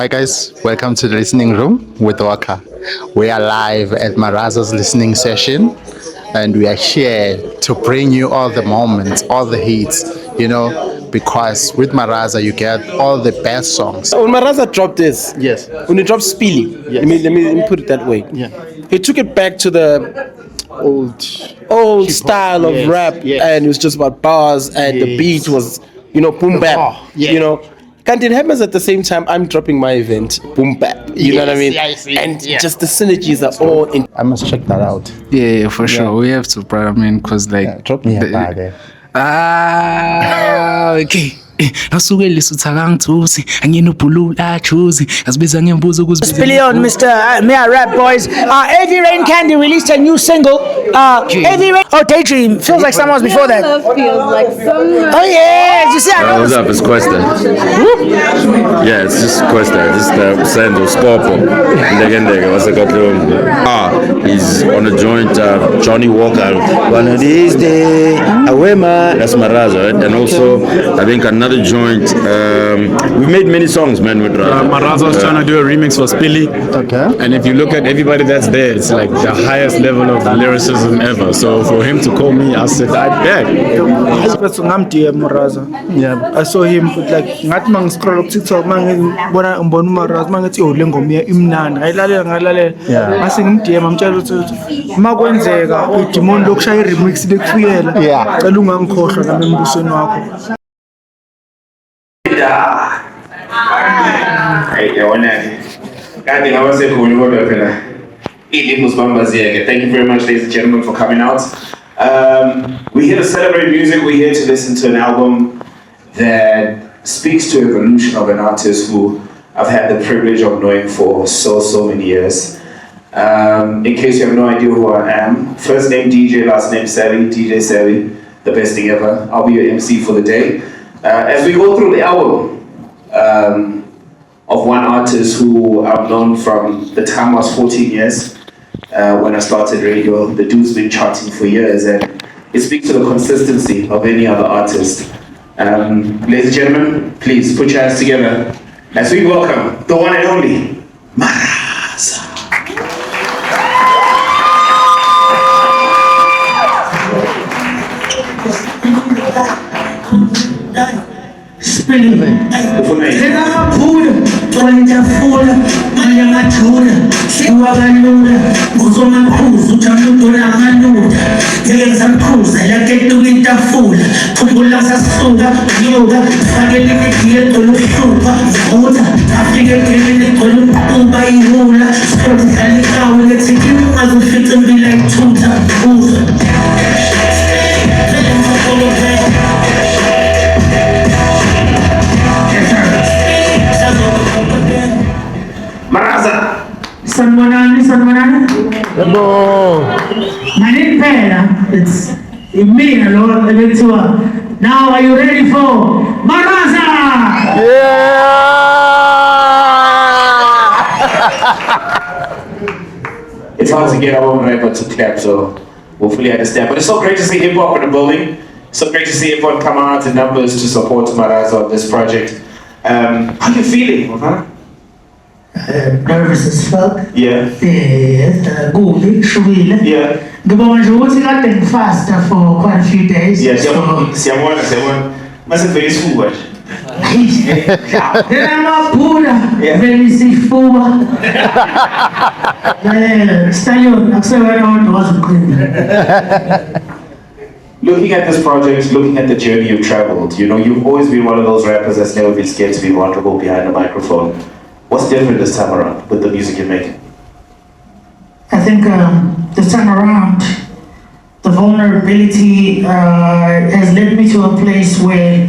Hi guys, welcome to the listening room with Waka. We are live at Maraza's listening session and we are here to bring you all the moments, all the hits, because with Maraza you get all the best songs. When Maraza dropped this, Yes. when he dropped Spilly, Yes. let me put it that way. Yeah. He took it back to the old style of Yes, rap, yes. and it was just about bars, and the Yes. beat was, boom bap. yeah. And it happens at the same time I'm dropping my event, boom bap. You know what I mean? Yes, I see. And Yeah. just the synergies are all in. I must check that out. Yeah, for sure. We have to, bro. I mean, because like. Drop me a bar there. Okay. Nasuke lisutha kangithusi anginobhulula chuzi asibiza ngembuzo ukuzibiza Billion, Mr. Mia Rap Boys. AV Rain Candy released a new single. AV Rain. Oh, Daydream. Feels like someone was before that. Feels like someone. Oh, yeah. You see, I know What's up? It's Questa. Yeah, it's just Questa. Just Sendo, Scopo. Ndege, what's it called? He's on a joint, Johnny Walker. One of these days, Awema. That's Maraza, right? And also, I think another joint. We made many songs, man, with Raza. Maraza was trying to do a remix for Spilly. Okay. And if you look at everybody that's there, it's like the highest level of lyricism ever. So for him to call me, I said, I bet. ngamdm Maraza. Yeah. I saw him but like ngathi mangiscroll ku TikTok ngibona uMaraza mangithi le ngoma imnandi ngayilalela Yeah. ngase ngimdm amtshela ukuthi makwenzeka uDimon lokushaya remix lekufiyela Yeah. cela ungangikhohlwa nami embusweni wakho. Thank you very much, ladies and gentlemen, for coming out. We're here to celebrate music. We're here to listen to an album that speaks to evolution of an artist who I've had the privilege of knowing for so many years. In case you have no idea who I am, first name DJ, last name Savvy, DJ Savvy, the best thing ever. I'll be your MC for the day. As we go through the album of one artist who I've known from the time I was 14 years, when I started radio, the dude's been charting for years, and it speaks to the consistency of any other artist. Ladies and gentlemen, please put your hands together as we welcome the one and only Maraza. Ngamaphula, ngiyafuna, ngiyamathula, siwabalula, nguzomaphuzu, ujamulela amalula, ngeke ngisaphuza, laketuka intafula, khumbula sasuka, nyoka, fakele imigiye egcwele uhlupha, vuta, afike egeleni egcwele umquba ihula, sikudlala ikawu, lethi ungazufica impilo ayithutha, uza. Maraza! Sanibonani. Hello. Nganini phela, it's imina lo ebekuthiwa. Now are you ready for Maraza? It's hard to get our own rapper to clap, so hopefully I understand. But it's so great to see hip hop in the building. So great to see everyone come out in numbers to support Maraza on this project. How you feeling, huh? Nervous as fuck. Yeah. Kubi, shubile. Yeah. Ngibona nje ukuthi kade ngifasta for quite a few days. Yeah, siyabona. Mase vele isifuba nje. Ngamaphula, vele isifuba. Stallion, akusewena wonke wazuqina. Looking at this project, looking at the journey you've traveled, you've always been one of those rappers that's never been scared to be vulnerable behind a microphone. What's different this time around with the music you're making? I think this time around, the vulnerability has led me to a place where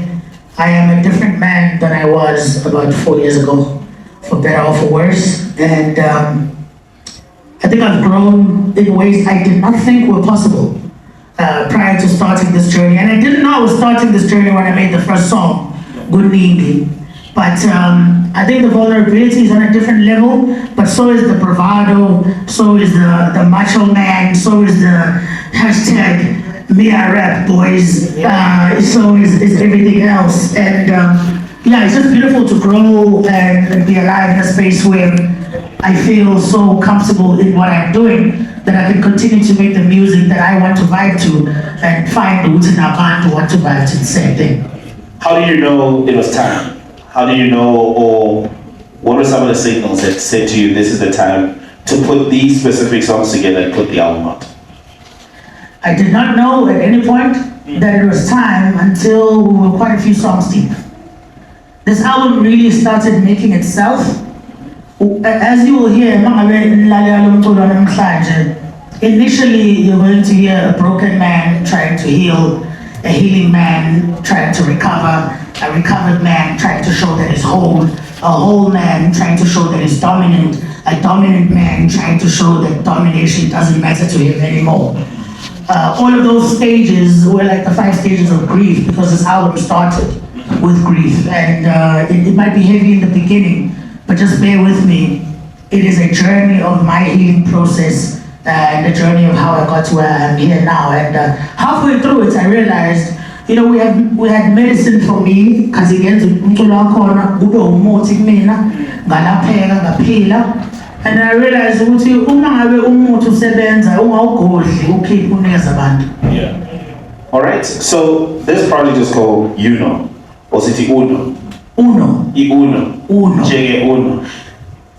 I am a different man than I was about 4 years ago, for better or for worse. And I think I've grown in ways I did not think were possible prior to starting this journey. And I didn't know I was starting this journey when I made the first song, Good Evening. But I think the vulnerability is on a different level, but so is the bravado, so is the macho man, so is the hashtag Mia Rap Boys, so is everything else. And yeah, it's just beautiful to grow and be alive in a space where I feel so comfortable in what I'm doing that I can continue to make the music that I want to vibe to and find roots in our band to want to vibe to the same thing. How do you know it was time? How do you know, or what were some of the signals that said to you, this is the time to put these specific songs together and put the album out? I did not know at any point that it was time until we were quite a few songs deep. This album really started making itself. As you will hear, initially you're going to hear a broken man trying to heal, a healing man trying to recover, a recovered man trying to show that he's whole, a whole man trying to show that he's dominant, a dominant man trying to show that domination doesn't matter to him anymore. All of those stages were like the 5 stages of grief because this album started with grief, and it might be heavy in the beginning, but just bear with me. It is a journey of my healing process and a journey of how I got to where I am here now. And halfway through it, I realized, you know, we had medicine for me because and I realized Yeah. All right. So this project is called Uno, or City Uno. Uno. Uno. Uno. Uno.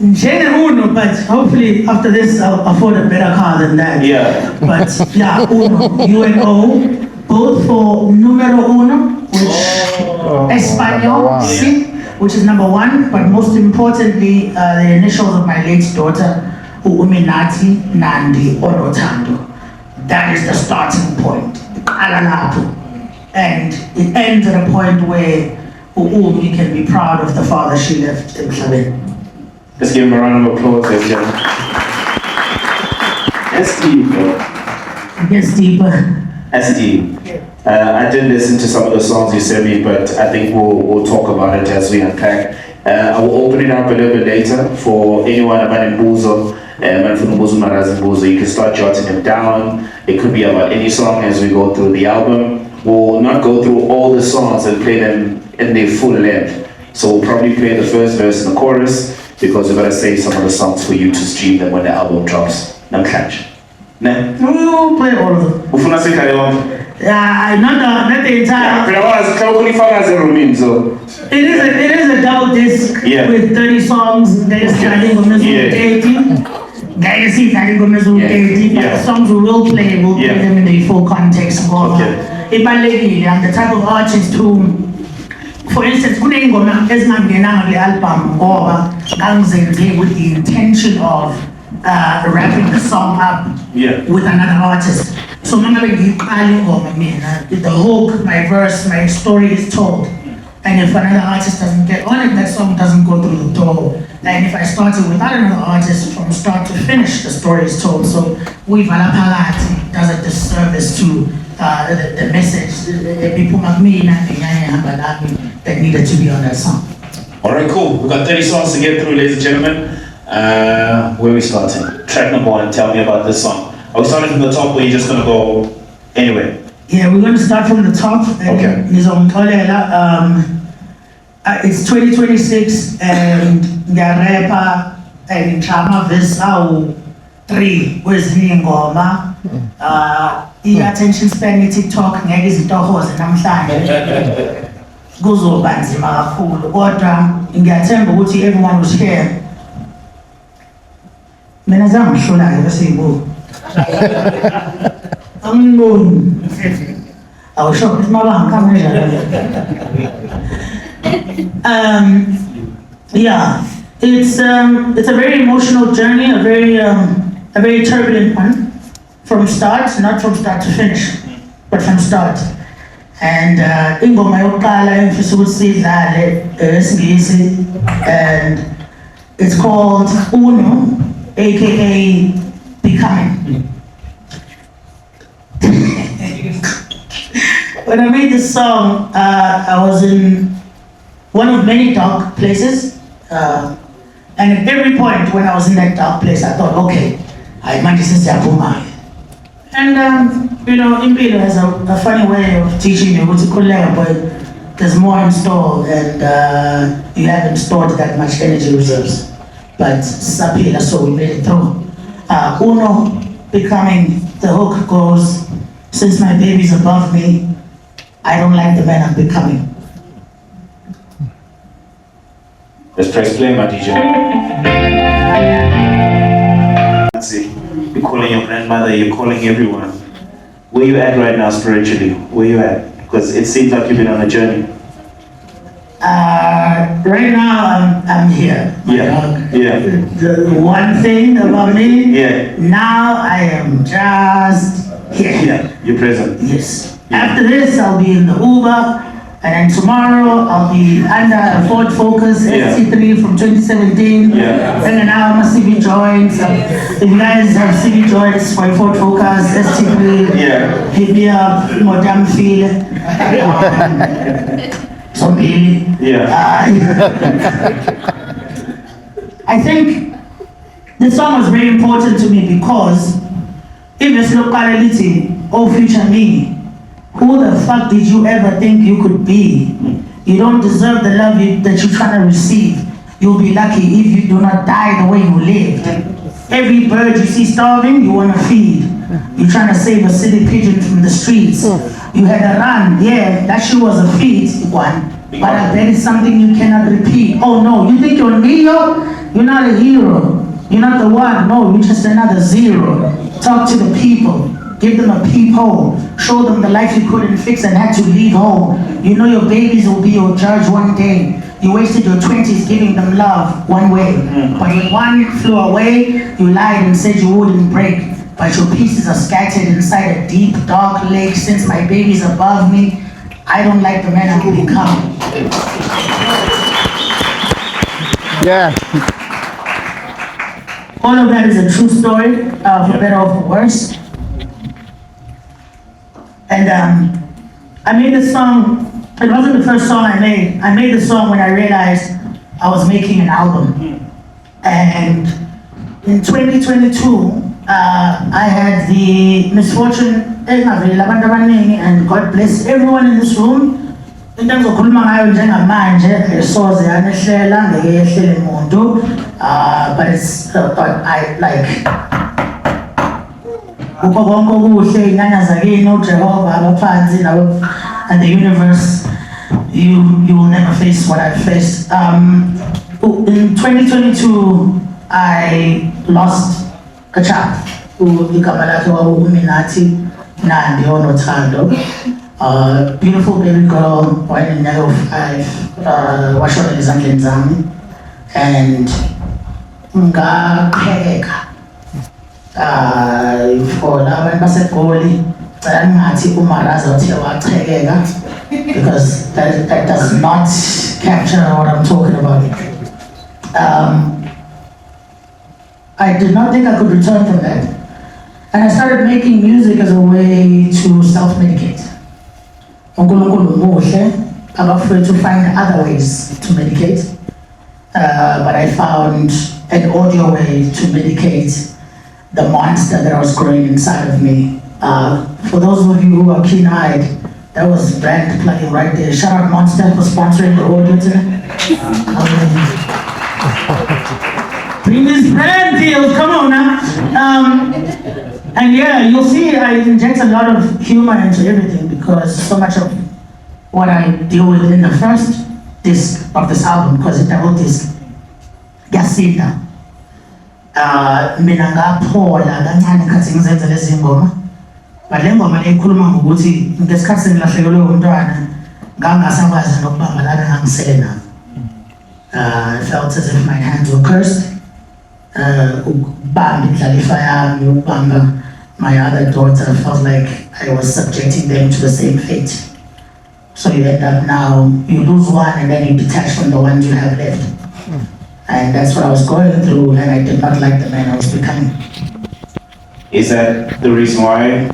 Uno, but hopefully after this I'll afford a better car than that. Yeah. But yeah, Uno, UNO, both for numero uno, which Espanol, sí, which is number 1, but most importantly, the initials of my late daughter, Uminati Nandi Onotando. That is the starting point, and it ends at a point where Umi can be proud of the father she left in Xabin. Let's give him a round of applause, ladies and gentlemen. That's deep, bro. Yes, deeper. That's deep. I did listen to some of the songs you sent me, but I think we'll talk about it as we unpack. I will open it up a little bit later for anyone about Mbuzo, you can start jotting them down. It could be about any song as we go through the album. We'll not go through all the songs and play them in their full length. So we'll probably play the first verse and the chorus because we're gonna save some of the songs for you to stream them when the album drops. Now catch. Nah? We'll play all of them. Ufuna sikale wonke? Not the entire. It is a double disc with 30 songs. There's the songs we will play them in the full context. I'm the type of artist who, for instance, with the intention of wrapping the song up with another artist. So the hook, my verse, my story is told. And if another artist doesn't get on it, that song doesn't go through the door. And if I started without another artist, from start to finish, the story is told. So we does a disservice to the message that needed to be on that song. All right, cool. We've got 30 songs to get through, ladies and gentlemen. Where are we starting? Track number 1, tell me about this song. Are we starting from the top or are you just gonna go anywhere? Yeah, we're going to start from the top. Okay. It's 2026 and the rapper and drama verse 3 kwezinye ingoma. I-attention span ye-TikTok ngeke izitohoze namhlanje. Kuzoba nzima kakhulu kodwa ngiyathemba ukuthi everyone will share. Mina zangishola-ke bese yibuka. Yeah, it's a very emotional journey, a very turbulent one, from start, not from start to finish, but from start. And ingoma yokuqala engifisa ukuthi siyidlale esiNgisi, and it's called Uno, aka Becoming. When I made this song, I was in one of many dark places, and at every point when I was in that dark place, I thought, okay, I might just say And you know, Impilo has a funny way of teaching you what to call but there's more in store, and you haven't stored that much energy reserves. But Sapila, so we made it through. Uno becoming, the hook goes, since my baby's above me, I don't like the man I'm becoming. Let's press play, my DJ. You're calling your grandmother, you're calling everyone. Where you at right now spiritually? Where you at? Because it seems like you've been on a journey. Right now, I'm here. Yeah. The one thing about me, Yeah. now I am just here. Yeah, you're present. Yes. After this, I'll be in the Uber, and then tomorrow I'll be under a Ford Focus Yeah. ST3 from 2017. Yeah. And then now I'm a CV joint. So if you guys have CV joints for a Ford Focus ST3, Yeah. hit me up. Modern feel. Zombie. Yeah. I think this song was very important to me because if it's locality, oh future me, who the fuck did you ever think you could be? You don't deserve the love that you're trying to receive. You'll be lucky if you do not die the way you lived. Every bird you see starving, you want to feed. You're trying to save a city pigeon from the streets. You had a run, yeah, that shit was a feat, one. But I bet it's something you cannot repeat. Oh no, you think you're Neo? You're not a hero. You're not the one, no, you're just another zero. Talk to the people. Give them a peephole. Show them the life you couldn't fix and had to leave home. You know your babies will be your judge one day. You wasted your 20s giving them love one way. But when one flew away, you lied and said you wouldn't break. But your pieces are scattered inside a deep, dark lake. Since my baby's above me, I don't like the man I'm becoming. Yeah. All of that is a true story, for better or for worse. And I made this song, it wasn't the first song I made. I made the song when I realized I was making an album. And in 2022, I had the misfortune, and God bless everyone in this room. In terms of kuluma ngayo njengamanje, soze yanehlela ngeke yehlele umuntu, but it's but I like ukho konke okuhle inyanya zakini uJehova abaphansi nabo and the universe, you will never face what I faced. In 2022 I lost a child igama lakhe kwakuMinathi Nandi Onothando. Beautiful baby girl, born in the 5, washona ezandleni zami, and ngapheka. For abantu baseGoli, cela ningathi uMaraza uthe wachekeka, because that does not capture what I'm talking about. I did not think I could return from that, and I started making music as a way to self-medicate. uNkulunkulu muhle, I'm afraid to find other ways to medicate, but I found an audio way to medicate the monster that was growing inside of me. For those of you who are keen-eyed, that was brand plugging right there. Shout out Monster for sponsoring the audio today. Bring this brand deal, come on now. And yeah, you'll see I inject a lot of humor into everything because so much of what I deal with in the first disc of this album, because it's double disc, Yasinda. Mina ngaphola kancane khathi ngizenza lezi ngoma. But le ngoma ekhuluma ngokuthi ngesikhathi sengilahlekelwe umntwana ngangasakwazi nokubamba lana ngangisele nabo. I felt as if my hands were cursed. Ukubamba indlalifa yami, ukubamba my other daughter, felt like I was subjecting them to the same fate. So you end up now, you lose one and then you detach from the ones you have left. And that's what I was going through, and I did not like the man I was becoming. Is that the reason why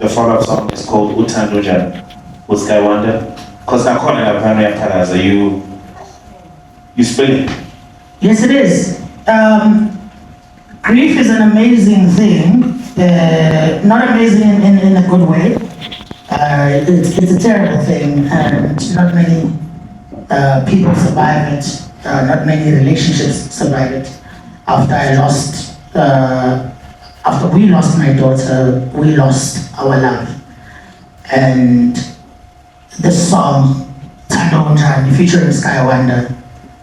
the follow-up song is called Uthando Njani with Sky Wonder? Because I'm calling up Henry Palaza, you split it. Yes, it is. Grief is an amazing thing, not amazing in a good way. It's a terrible thing, and not many people survive it. Not many relationships survive it. After we lost my daughter, we lost our love. And this song, Thando Unjani, featuring Sky Wonder,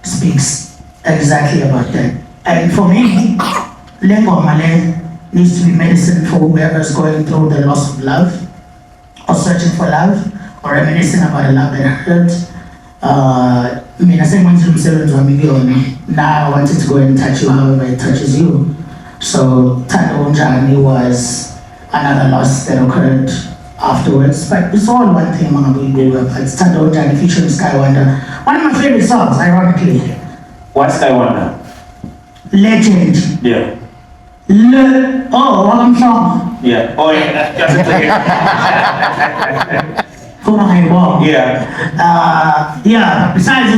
speaks exactly about that. And for me, Lengoma needs to be medicine for whoever's going through the loss of love, or searching for love, or reminiscing about a love that hurt. Now I wanted to go and touch you however it touches you. So Thando Unjani was another loss that occurred afterwards. But it's all one thing, it's Thando Unjani featuring Sky Wonder. One of my favorite songs, ironically. What's Sky Wonder? Legend. Yeah. I'm song. Yeah. Oh yeah. Yeah. Besides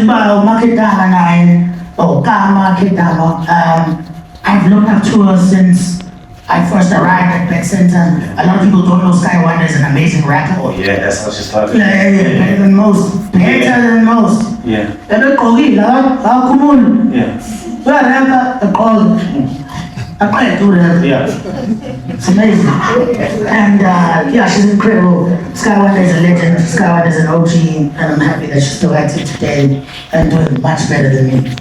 I've looked up to her since I first arrived at Pet Center. A lot of people don't know Sky Wonder is an amazing rapper. Oh yeah, that's how she started. Yeah, better than most. Better than most. Yeah. Yeah. It's amazing. And she's incredible. Sky Wonder is a legend. Sky Wonder is an OG, and I'm happy that she's still active today and doing much better than me.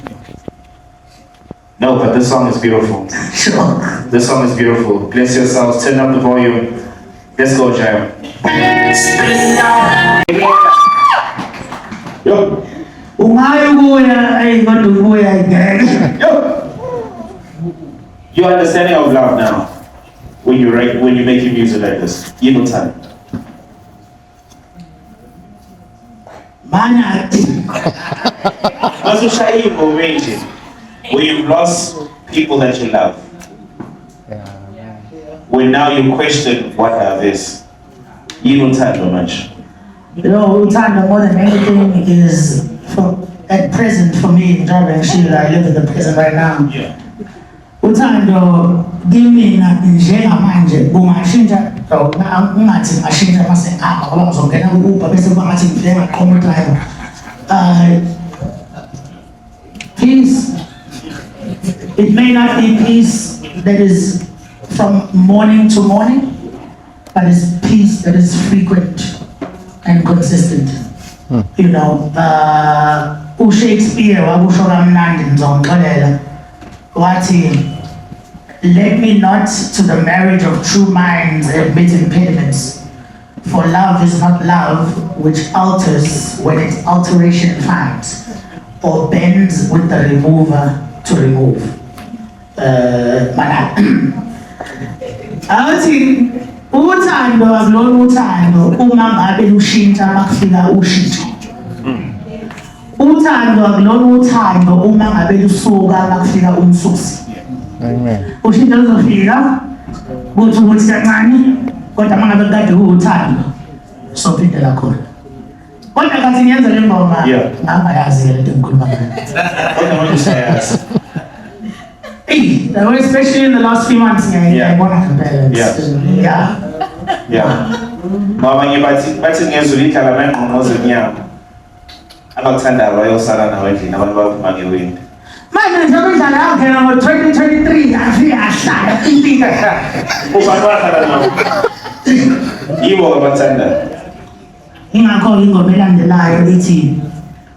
No, but this song is beautiful. Sure. This song is beautiful. Bless yourselves. Turn up the volume. Let's go, Jam. Yo. Yo. Your understanding of love now, when you make your music like this, you know time. When you've lost people that you love, when now you question what love is, you don't time so much. Time more than anything is at present for me. I live in the present right now. Yeah. Uthando kimina njengamanje kungashintsha ungathi ngashintsha mase ngoba ngizongena ku-Uber bese bangathi ngifike ngaqoma driver. Peace. It may not be peace that is from morning to morning, but it's peace that is frequent and consistent. uShakespeare wakusho kamnandi ngizongixolela wathi, let me not to the marriage of true minds admit impediments, for love is not love which alters when its alteration finds, or bends with the remover to remove. Athi uthando akulona uthando uma ngabe lushintsha makufika ushintsho. Uthando akulona uthando uma ngabe lusuka makufika umsusi. Amen. Ushintsho luzofika kuthi ukuthi kancane kodwa mangabe kade uthando sophindela khona. Kodwa kathi ngiyenza le ngoma ngayazi le nto engikhuluma ngayo. Especially in the last few months, I want to balance. Mama bathi ngezulu ikhala mangqongqoze nyama. Abakuthanda abayosala nawe endlini abantu baphuma ngewindi. Manje njengoba indlala yakhe ngo-2023 afike ahlala impilo. Ubani wahlala nawe? Yibo abathanda. Ingakho ingoma elandelayo ithi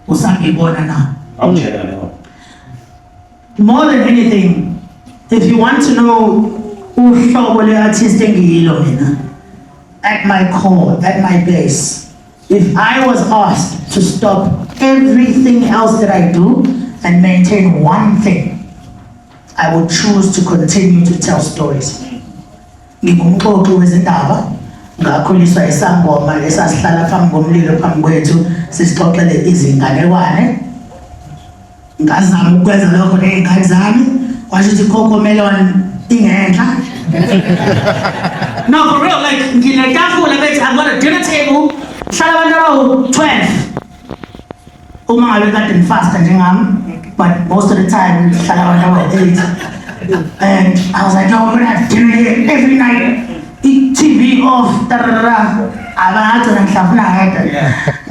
usangibona na. Awutshela leyo. More than anything, if you want to know uhlobo le-artist engiyilo mina, at my core, at my base, if I was asked to stop everything else that I do and maintain one thing, I would choose to continue to tell stories. Ngingumxoxi wezindaba, ngakhuliswa isangoma esasihlala phambi komlilo phambi kwethu sisixoxele izinganekwane. Ngazama ukwenza lokho ney'ngane zami, kwasho ukuthi iCocomelon ingenhla. No, for real, like nginetafula bethi I've got a dinner table, hlala abantu abawu-12. Uma ngabe kade ngifasta njengami, but most of the time hlala abantu abawu-8. And I was like, no, we're gonna have dinner here every night. TV off, da da da. abagcina ngihlafuna yedwa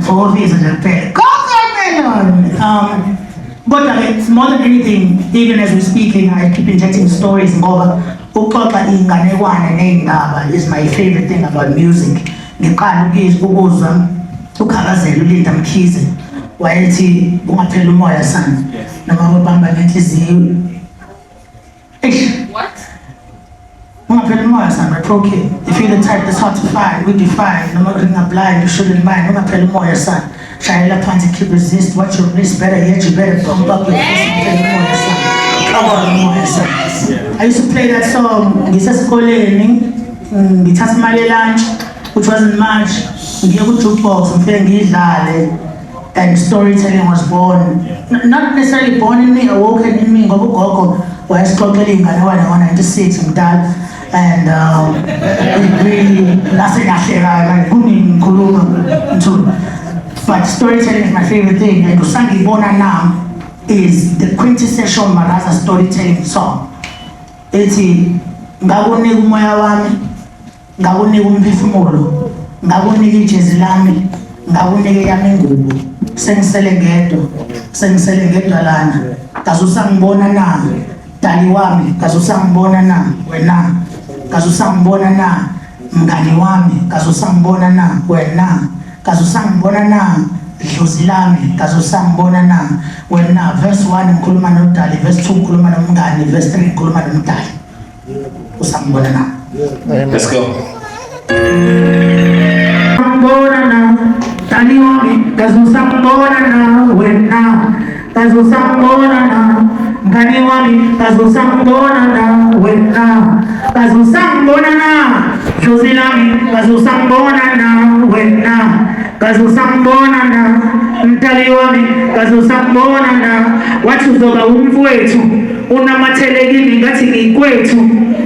ngofisa nje kuphela but it's more than anything, even as we're speaking, I keep injecting stories ngoba ukuxoxa inganekwane nezindaba is my favorite thing about music. Ngiqala ukuzwa ukhalazela uLinda Mkhize wayethi ungaphela umoya sana noma ubamba ngenhliziyo. What? Ungaphela umoya sana, but okay. If you're the type that's hard to find, we defy. Noma ringa blind, you shouldn't mind. Ungaphela umoya sana. Shayela phansi, keep resist. Watch your wrist better, yet you better pump up your fist. Ungaphela umoya sana. Come on, umoya sana. I used to play that song. Ngisesikoleni, ngithatha imali lunch, which wasn't much. Ngiye ku jukebox, ngifike ngidlale. And storytelling was born. Not necessarily born in me, awoken in me. Ngoba ugogo wayesixoxela ingane wana 96 mdala. And it really laseyahleka kuningi ngikhuluma nto. But storytelling is my favorite thing. And usangibona now is the quintessential Maraza storytelling song. Ethi ngakunika umoya wami, ngakunika umphefumulo, ngakunika ijezi lami, ngakunika yami ingubo. Sengisele ngedwa lana. Kaze usangibona na, dali wami, kaze usangibona na, wena. Kaze usangibona na, mngani wami, kaze usangibona na, wena. Kaze usangibona na, dlozi lami, kaze usangibona na, wena. Verse 1 ngikhuluma noDali, verse 2 ngikhuluma nomngani, verse 3 ngikhuluma nomdali. Usangibona na. Let's go. Usangibona na, dali wami, kaze usangibona na, wena. Kaze usangibona na, mngani wami, kaze usangibona na, wena. Kaze usangibona na, dlozi lami, kaze usangibona na, wena. Kaze usangibona na, mdali wami, kaze usangibona na. Wathi uzoba umfowethu, unamathelekile ngathi ngikwethu.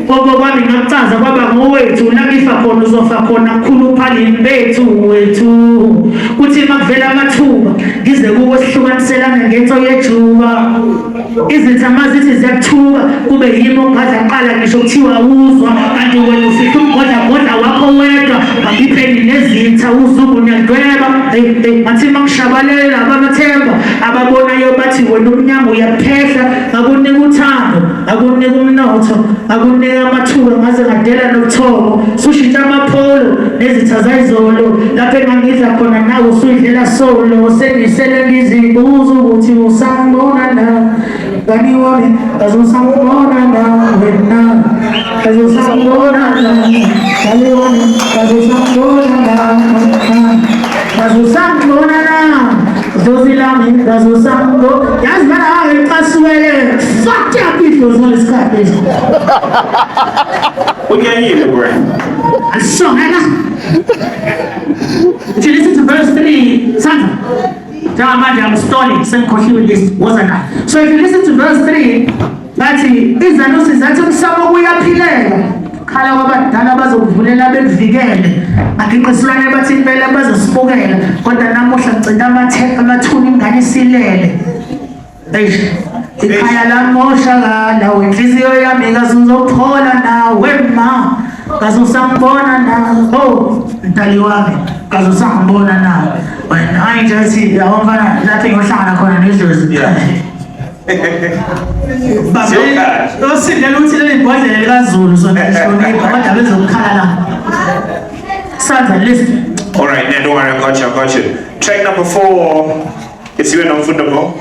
Gogo kwami ngakuchaza kwaba ngowethu, la ngifa khona uzofa khona khuluphali impethu wethu. Kuthi makuvela amathuba ngize kuwe sihlukaniselana ngento yejuba. Izithama zithi ziyakuthuka kube yimo ongaza qala ngisho kuthiwa uzwa, kanti wena ufika umgodla wakho wedwa. Ngiphendi nezitha uzuku nyadweba ngathi mangishabalela abamathemba ababonayo bathi wena umnyama uyaphehla. Akunika uthando, akunika umnotho, akunika amathuba ngaze ngadela nobuthongo. Sushintsha amapholo nezitha zayizolo, lapho engangidla khona nawe usuyidlela solo. Sengisele ngizibuza ukuthi usangibona na, mngani wami, kaze usangibona na, wena. Kaze usangibona na, mngani wami, kaze usangibona na, wena. Kaze usangibona na, dlozi lami, kaze usangibona. Yazi bana ngicasuwele fuck up idlozi ngalesikhathi lesi. We can hear you, bro. And so, if you listen to verse 3, Sandra, I'm stalling, sengikhohliwe list, wasn't I? So if you listen to verse 3, bathi izanusi zathi umhlaba uyaphilela. Khala kwabadala bazokuvulela bekuvikele. Agiqisilwane bathi impela bazosibukela. Kodwa namuhla ngicela amathuni ingane silele. Ikhaya lamoshakala, wenhliziyo yami kaze uzophola nawe ma. Kaze usangibona na, oh mdali wami, kaze usangibona na. Wena ayinjathi yabona lapho ngiyohlangana khona nedlozi. Babe, osindela uthi leli bhodlela likaZulu sona lihlonipha kodwa bezokhala la. Sandra, listen. All right, now don't worry, I got you. Track number 4 is you and Umfundamo.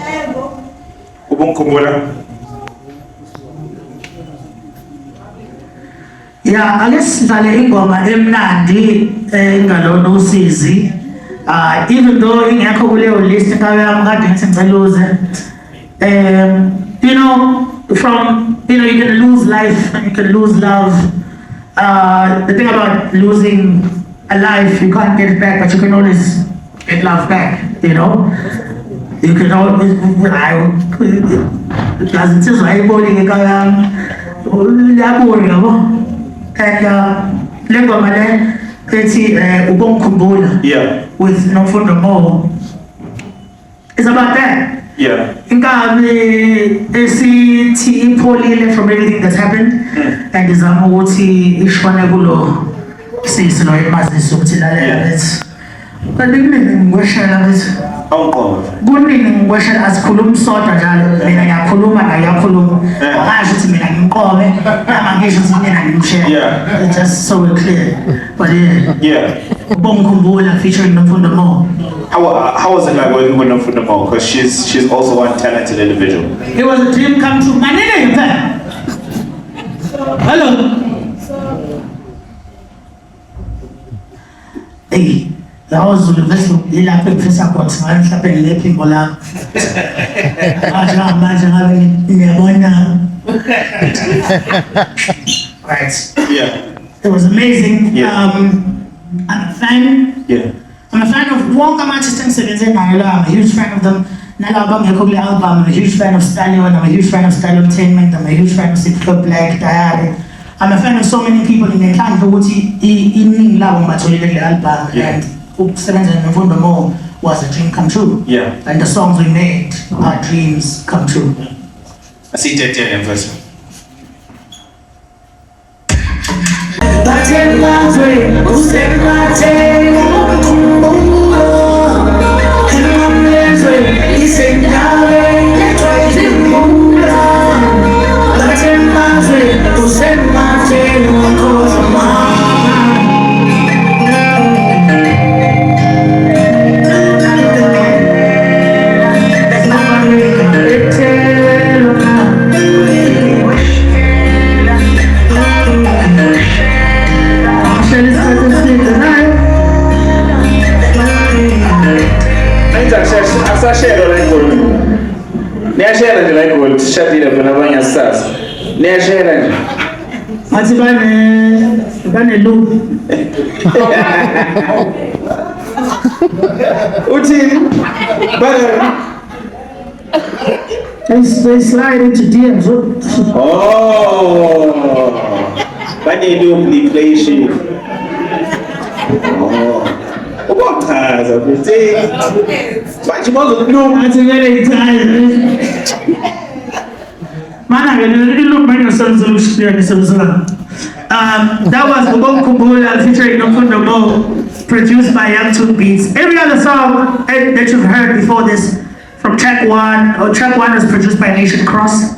Ubunkumbula. Yeah, ake sidlale ingoma emnandi engalona usizi. Even though ingekho kuleyo list ngabe yami kade ngithi ngiceluze. You know, you can lose life and you can lose love. The thing about losing a life, you can't get it back, but you can always get love back, you know. You can always, and lengoma le ethi ubongikhumbula with Nomfundo. It's about that. Yeah. Inkabi esithi ipholile from everything that's happened and izama ukuthi ishwane kulo sisi lo emazisi ukuthi lalela bethi kanti kuningi ngikweshela bethi kuningi ngikweshela asikhulumi sodwa njalo mina ngiyakhuluma naye uyakhuluma angasho ukuthi mina ngimqome nama ngisho ukuthi mina ngimshela just so we're clear but Ubongkhumbula featuring Nomfundo Mo. How was it like working with Nomfundo Mo? Because she's also one talented individual. It was a dream come true. My name is Hello. Hey, that was the vessel. Il a fait ça quoi? Ça s'appelle les pimbola. Right. Yeah. It was amazing. Yeah. I'm a fan. Yeah. I'm a fan of Wonka Manchester City. I'm a huge fan of them. I'm a huge fan of Stallion. I'm a huge fan of Stallion Entertainment. I'm a huge fan of Six Club Black, Diary. I'm a fan of so many people in the clan who in album and Seven and Nomfundo Mo was a dream come true. Yeah. And the songs we made are dreams come true. I see Tete in verse. They slide into DMs. Oh, but they do the play shit. Oh, what has a mistake? But you must know. That's a very time. Man, I really look like a solution. That was Ubongkhumbula featuring Nomfundo Mo, produced by Young Tune Beats. Every other song that you've heard before this, from track 1, track 1 was produced by Nation Cross.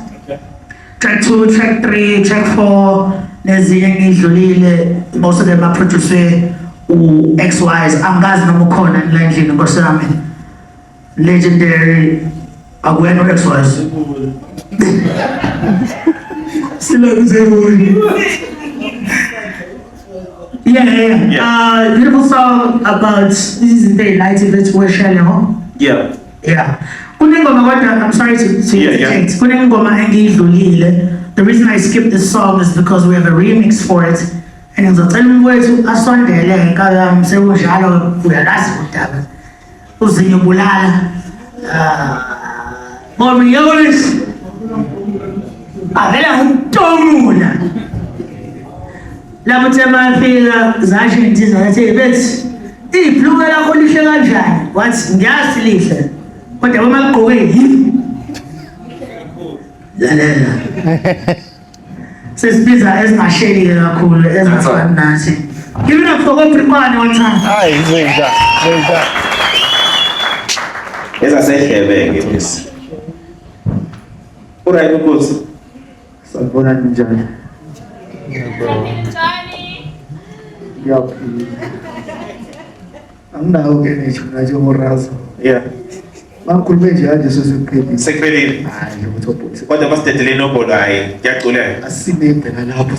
Track 2, track 3, track 4, most of them are produced XYs. Angazi noma ukhona la endlini nkosami. Legendary Agueno XYs. Yeah. Beautiful song about, this is very light event we're sharing on. Yeah. I'm sorry to interject. The reason I skipped this song is because we have a remix for it. And it's a time where I saw the say we are Uzinyo Bulala. Moriolis. Avela Humtomula. Labutema fila zashi ntiza nathi bethi ibhluka lakho lihle kanjani wathi ngiyazi lihle kodwa uma ligqoke yini lalela sesibiza ezingasheli kakhulu ezingafani nathi give it up for Obrikwane one time. Hayi zenza Ezasehlebe ngithi uright ukuthi Sabona njani? Yep. Anginawo ke nje njengorazo. Yeah. Makhulume nje kanje sesiqedile. Sekuphelile. Hayi nje uthobhuthi. Kodwa masithethe nobolo hayi kuyaculela. Asinebheka lapho.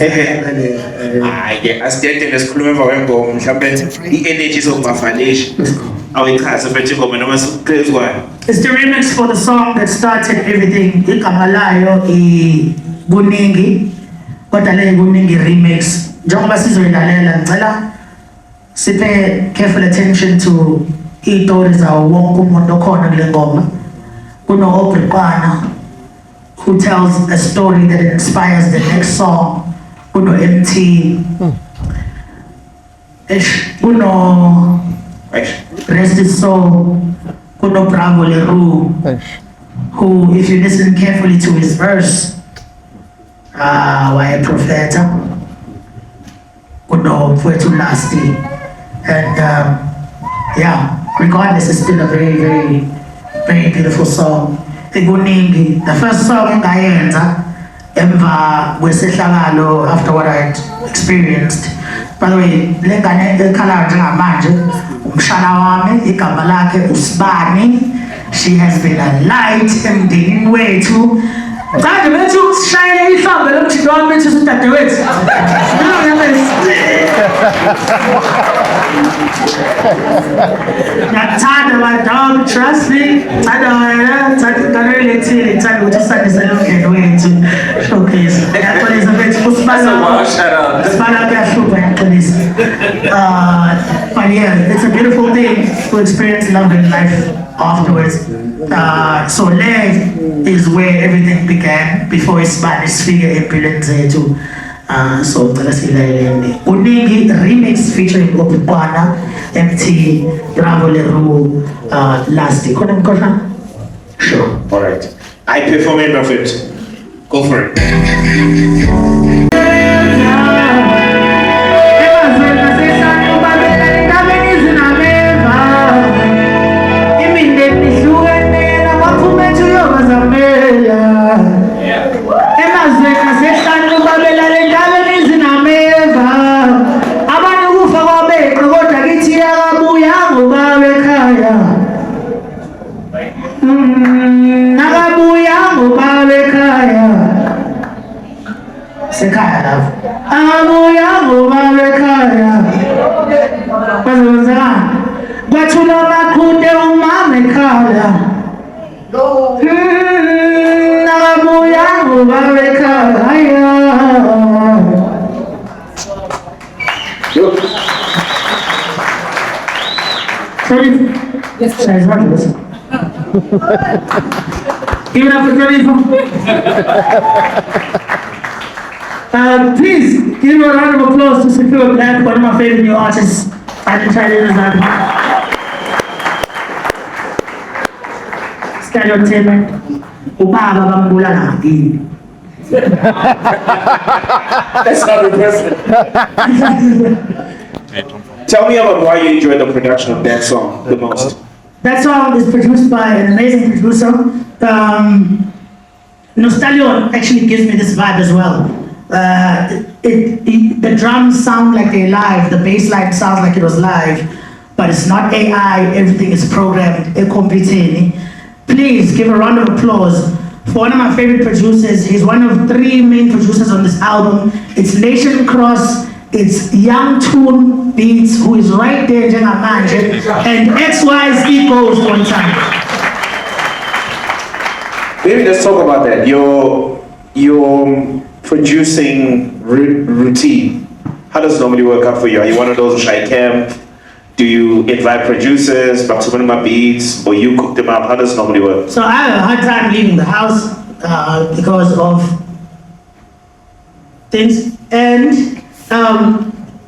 Hayi ke asithethe lesikhuluma emva kwengoma mhlawumbe i-energy sokubafalisha. Awichaze mfethu ingoma noma siqhezi kwayo. It's the remix for the song that started everything. Igama layo Kuningi. Kodwa le Kuningi remix. Njengoba sizoyilalela ngicela siphe careful attention to izitori zawo wonke umuntu okhona kule ngoma. Kuno-Obrikwana who tells a story that inspires the next song. Kuno-MT. Kuno Rest His Soul. Kuno Bravo Leroux, who, if you listen carefully to his verse, Waya Profeta. Kuno Mfowethu Lasty. And yeah, regardless, it's still a very, very, very beautiful song. Iguningi, the first song engayenza emva kwesehlakalo after what I had experienced. By the way, le ngane ekhala njengamanje umshana wami igama lakhe uSibani. She has been a light emndenini wethu. Cha bethu sishayele ihlambe lomjito wami bethu sidadewethu. Ngiyatanda my dog, trust me. Ngithanda relethile, ngithanda ukuthi usandise lo mndeni wethu. Showcase. Ngiyaqolisa bethu uSibani. USibani kuyahlupha ngiyaqolisa. But yeah, it's a beautiful thing to experience love in life afterwards. So Lev is where everything began before Spanish figure empilweni zethu. So ngicela silalele Uningi remix featuring Opikwana, MT, Bravo Leroux, Lasty. Khona mkhohlana? Sure. All right. I perform it, Prophet. Go for it. Sekaya love. Abuya ngoba ekhaya. Bazenzani? Kwathula makhunde umama ekhaya. Abuya ngoba ekhaya. Sorry. Yes, sir. Give it up for Jennifer. Please give a round of applause to Secure Black, one of my favorite new artists. I can try to do that. Stereo Entertainment. Ubaba bambula ngakini. That's not impressive. Tell me about why you enjoyed the production of that song the most. That song is produced by an amazing producer. Nostalgion actually gives me this vibe as well. The drums sound like they're live, the bass line sounds like it was live, but it's not AI, everything is programmed. Please give a round of applause for one of my favorite producers. He's one of 3 main producers on this album. It's Nation Cross, it's Young Tune Beats, who is right there, Njengamanje, and XY's Egos one time. Maybe let's talk about that. Your producing routine. How does it normally work out for you? Are you one of those shy camp? Do you invite producers, back to my beats, or you cook them up? How does it normally work? So I have a hard time leaving the house because of things. And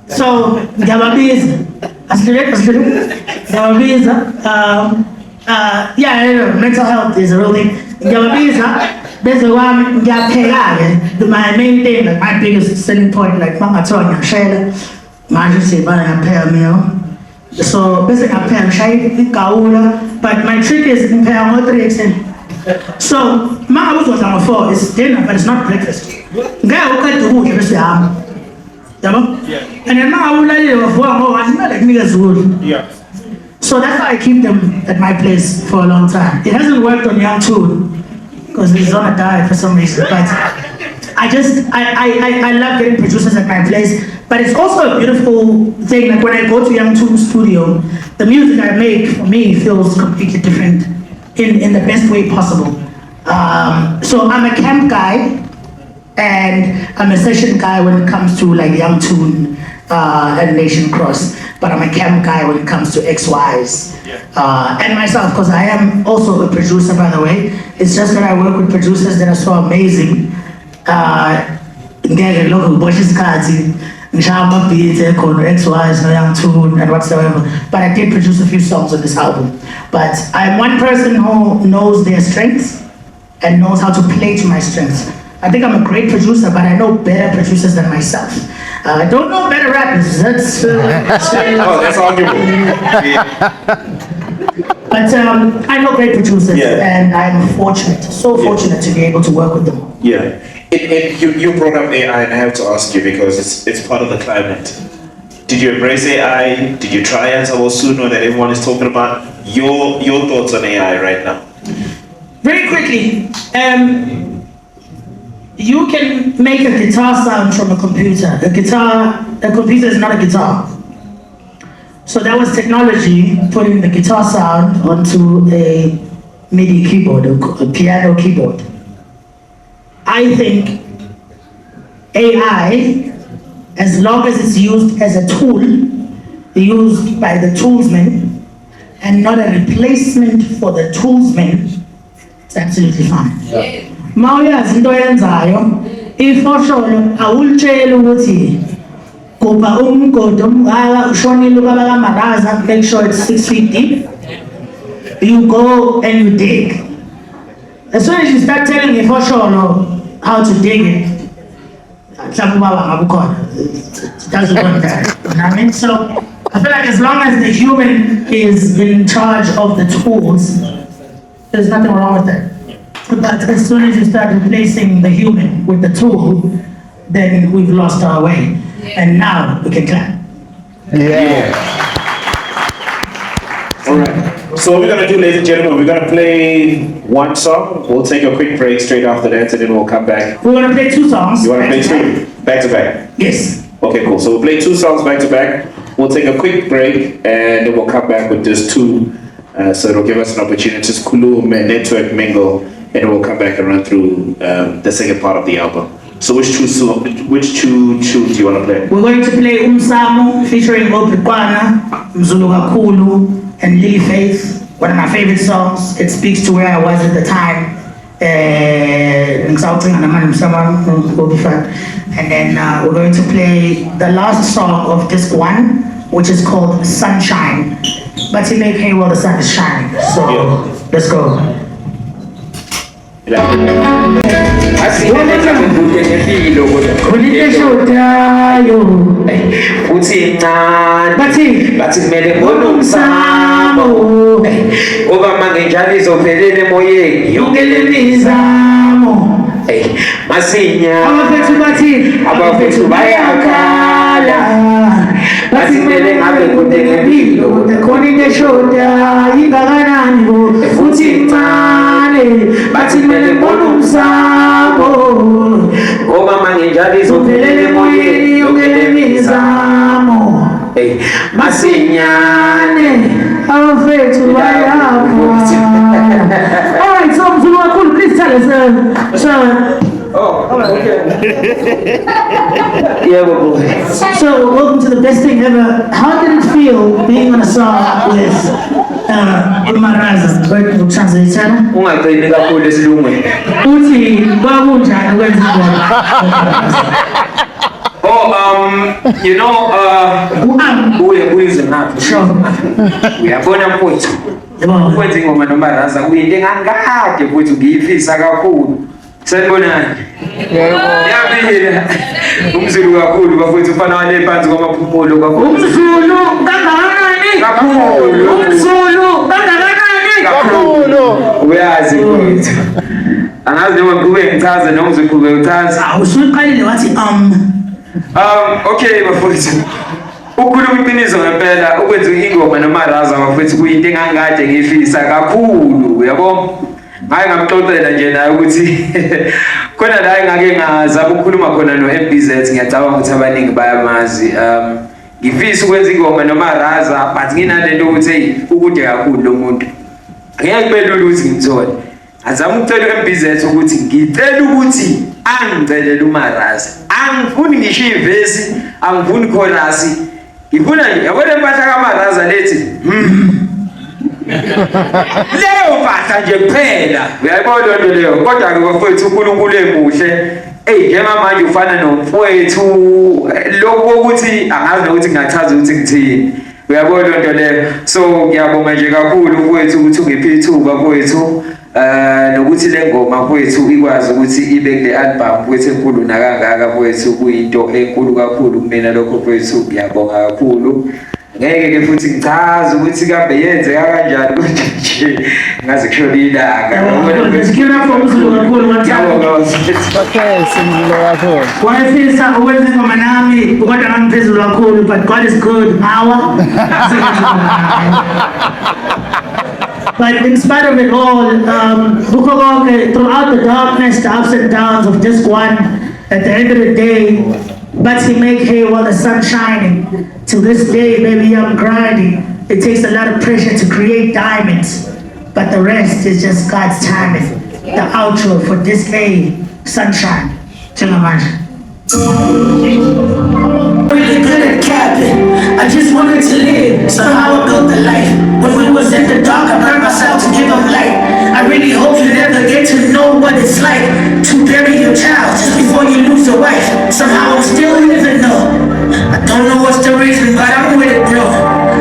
so Gababiza, yeah, I know, mental health is a real thing. Gababiza, there's a one my main thing, like my biggest selling point, like Mama Tonya Shayla, Majesty buying a pair meal. So basically I pay Kaula, but my trick is in pay on 3 extent. So my house was on 4, it's dinner, but it's not breakfast. Guy will cut the wood every day. And then my house was 4 hours, it's not like niggas wood. Yeah. So that's why I keep them at my place for a long time. It hasn't worked on Young Tune because he's on a diet for some reason. But I love getting producers at my place. But it's also a beautiful thing. Like when I go to Young Tune's studio, the music I make for me feels completely different in the best way possible. So I'm a camp guy and I'm a session guy when it comes to like Young Tune and Nation Cross. But I'm a camp guy when it comes to XYs. And myself, because I am also a producer, by the way. It's just that I work with producers that are so amazing. Ngeke lokho ngibosha isikhathi ngishaya ama-beats ekhona XYs no Young Tune and whatsoever. But I did produce a few songs on this album. But I'm one person who knows their strengths and knows how to play to my strengths. I think I'm a great producer, but I know better producers than myself. I don't know better rappers. That's that's arguable. But I know great producers, Yeah. and I'm fortunate, so fortunate to be able to work with them. Yeah. You brought up AI, and I have to ask you because it's part of the climate. Did you embrace AI? Did you try it soon, or that everyone is talking about? Your thoughts on AI right now? Very quickly, you can make a guitar sound from a computer. A computer is not a guitar. So that was technology putting the guitar sound onto a MIDI keyboard, a piano keyboard. I think AI, as long as it's used as a tool, used by the toolsmen, and not a replacement for the toolsmen, it's absolutely fine. Mawuyazi into yenzayo, ifosholo awulitshela ukuthi kuba umgodi omngaka ushonile ubaba kaMaraza, make sure it's 6 feet deep. You go and you dig. As soon as you start telling ifosholo how to dig it, it doesn't work that. You know what I mean? So I feel like as long as the human is in charge of the tools, there's nothing wrong with that. But as soon as you start replacing the human with the tool, then we've lost our way. And now we can clap. All right. So what we're gonna do, ladies and gentlemen, we're gonna play one song. We'll take a quick break straight after that, and then we'll come back. We're gonna play 2 songs. You wanna play 2 back to back? Yes. Okay, cool. So we'll play 2 songs back to back. We'll take a quick break, and then we'll come back with just 2. So it'll give us an opportunity to khulume and network mingle, and we'll come back and run through the second part of the album. So which two tunes do you want to play? We're going to play Umsamo featuring Obikwana, Mzulu Kakhulu, and Lily Faith. One of my favorite songs. It speaks to where I was at the time. And then we're going to play the last song of disc 1, which is called Sunshine. But to make hay while the sun is shining. So let's go. Bathi kumele ngibone umsamo ngoba manje njalo izophelele emoyeni yonke le mizamo masinya abafethu bayakhala bathi kumele ngabe kude ngempilo khona into eshoda ingakanani bo futhi incane bathi kumele ngibone umsamo ngoba manje njalo izophelele emoyeni yonke le mizamo masinyane abafethu bayakhala. All right, so Mzulu Kakhulu, please tell us, sir. Oh, okay. Yeah, boy. So, welcome to the best thing ever. How did it feel being on a song with Maraza? We'll translate it. Ungaqini kakhulu esilungwini. Uthi kwakunjani kwenza you know, uyezwe nathi. Sure. Uyabona mfowethu. Ukwenza ingoma noMaraza kuyinto engangikade futhi ngiyifisa kakhulu. Sanibonani? Yabona. Umzulu Kakhulu bafowethu ufana wale phansi kwamaphumulo kakhulu. Umzulu kangakanani? Kakhulu. Umzulu kangakanani? Kakhulu. Uyazi mfowethu. Angazi noma kube ngichaze noma uzoqhubeka uchaza. Usuqalile wathi okay bafowethu. Ukukhuluma iqiniso ngempela ukwenza ingoma noMaraza bafowethu kuyinto engangikade ngiyifisa kakhulu uyabona. Hayi ngamxoxela nje naye ukuthi khona la engake ngazama ukukhuluma khona noMBZ ngiyacabanga ukuthi abaningi bayamazi ngifisa ukwenza ingoma noMaraza but nginalento ukuthi ukude kakhulu lo muntu ngeke kubelula ukuthi ngimthole azama ukucela uMBZ ukuthi ngicela ukuthi angicelele uMaraza angifuni ngisho ivesi angifuni chorus ngifuna nje yabona impahla kaMaraza lethi leyo mpahla nje kuphela uyayibona lonto leyo kodwa ke bafowethu uNkulunkulu emuhle njengoba manje ufana nomfowethu lokho ukuthi angazi nokuthi ngingachaza ukuthi ngithini uyabona lonto leyo so ngiyabonga nje kakhulu mfowethu ukuthi ungiphe ithuba mfowethu nokuthi le ngoma kwethu ikwazi ukuthi ibe kule album kwethu enkulu nakangaka kwethu kuyinto enkulu kakhulu kumina lokho kwethu ngiyabonga kakhulu. Ngeke ke futhi ngichaze ukuthi kambe yenzeka kanjani kodwa nje ngaze kushona ilanga. Sikira for umzulu kakhulu manje. Okay, simlo wakho. Wayefisa ukwenza ingoma nami kodwa ngamphezulu kakhulu, but God is good. Hawa. But in spite of it all, throughout the darkness, the ups and downs of this one, at the end of the day, but he make hay while the sun's shining. Till this day, baby, I'm grinding. It takes a lot of pressure to create diamonds, but the rest is just God's timing. The outro for this day, sunshine. Chilamaj. Really good at capping. I just wanted to live. Somehow I built the life. When we was in the dark, I burned myself to give them light. I really hope you never get to know what it's like to bury your child just before you lose your wife. Somehow I'm still living though. I don't know what's the reason, but I'm with it, bro.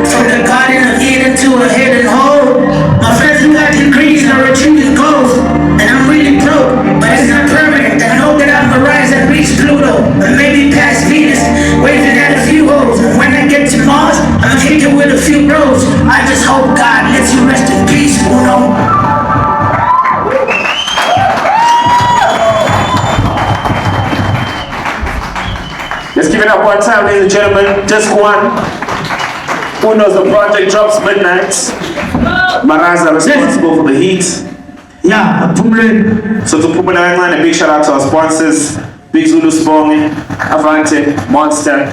From the Garden of Eden to a hidden hole. My friends who got degrees are achieving goals, and I'm really broke, but it's not permanent. I know that I'm gonna rise and reach Pluto, and maybe past Venus, waving at a few holes. And when I get to Mars, I'm gonna kick it with a few bros. I just hope God lets you rest in peace, Uno. Let's give it up one time, ladies and gentlemen. Just one. Who knows the project drops midnight? Maraza responsible for the heat. Yeah, Pumle. So to Pumle, a big shout out to our sponsors, Big Zulu Spong, Avante, Monster,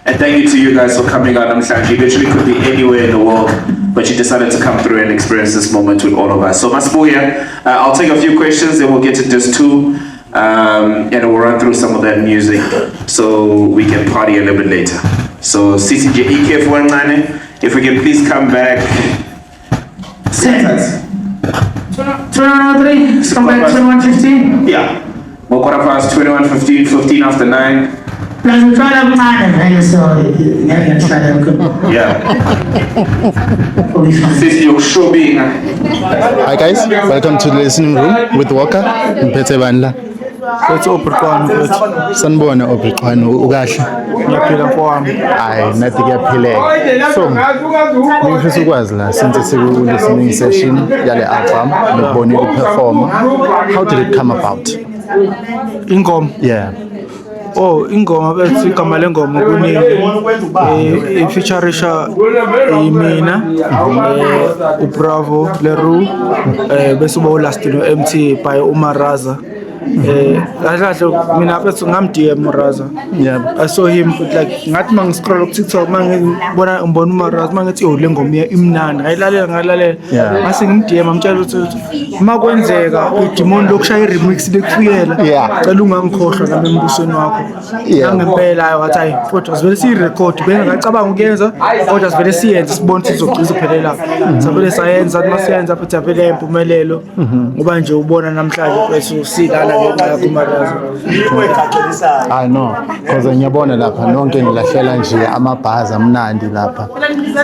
and thank you to you guys for coming out. You literally could be anywhere in the world, but you decided to come through and experience this moment with all of us. So Masbuya, I'll take a few questions, then we'll get to just two, and we'll run through some of that music so we can party a little bit later. So CCJ EK419, if we can please come back. Set. 2103, come back 2115. Yeah. Well, quarter past 21:15, 15 after 9. Plus we try to manage, so yeah, try to Yeah. This is your show being. Hi guys, welcome to the listening room with Walker and Pete Bandla. It's Obrikwana mfethu. Sanibona Obrikwana, ukahle? Ngiyaphila kwami. Hayi, nathi kuyaphileka. So, ngifisa ukwazi la since siku listening session yale album, ngibonile uperform. How did it come about? Ingoma. Yeah. Oh, ingoma bethi igama lengoma kuningi. Ifeaturisha imina, uBravo, Leroux, bese uba last no MT by Umaraza. Kahle mina bethi ngamdm Umaraza. Yeah. I saw him like ngathi mangiscroll ku TikTok ngibona Umaraza mangithi le ngoma imnandi ngayilalela ngase ngimdm amtshela ukuthi makwenzeka idemon lokushaya remix lekufuyela cela ungangikhohlwa nami embusweni wakho ngempela wathi hayi kodwa sivele siyirecord bengacabanga ukuyenza kodwa sivele siyenze sibone ukuthi sizogciza uphelela sabele sayenza masiyenza futhi avele impumelelo ngoba nje ubona namhlanje bese usilala ngenxa yakho Umaraza. I know, because ngiyabona lapha nonke ngilahlela nje amabhazi amnandi lapha,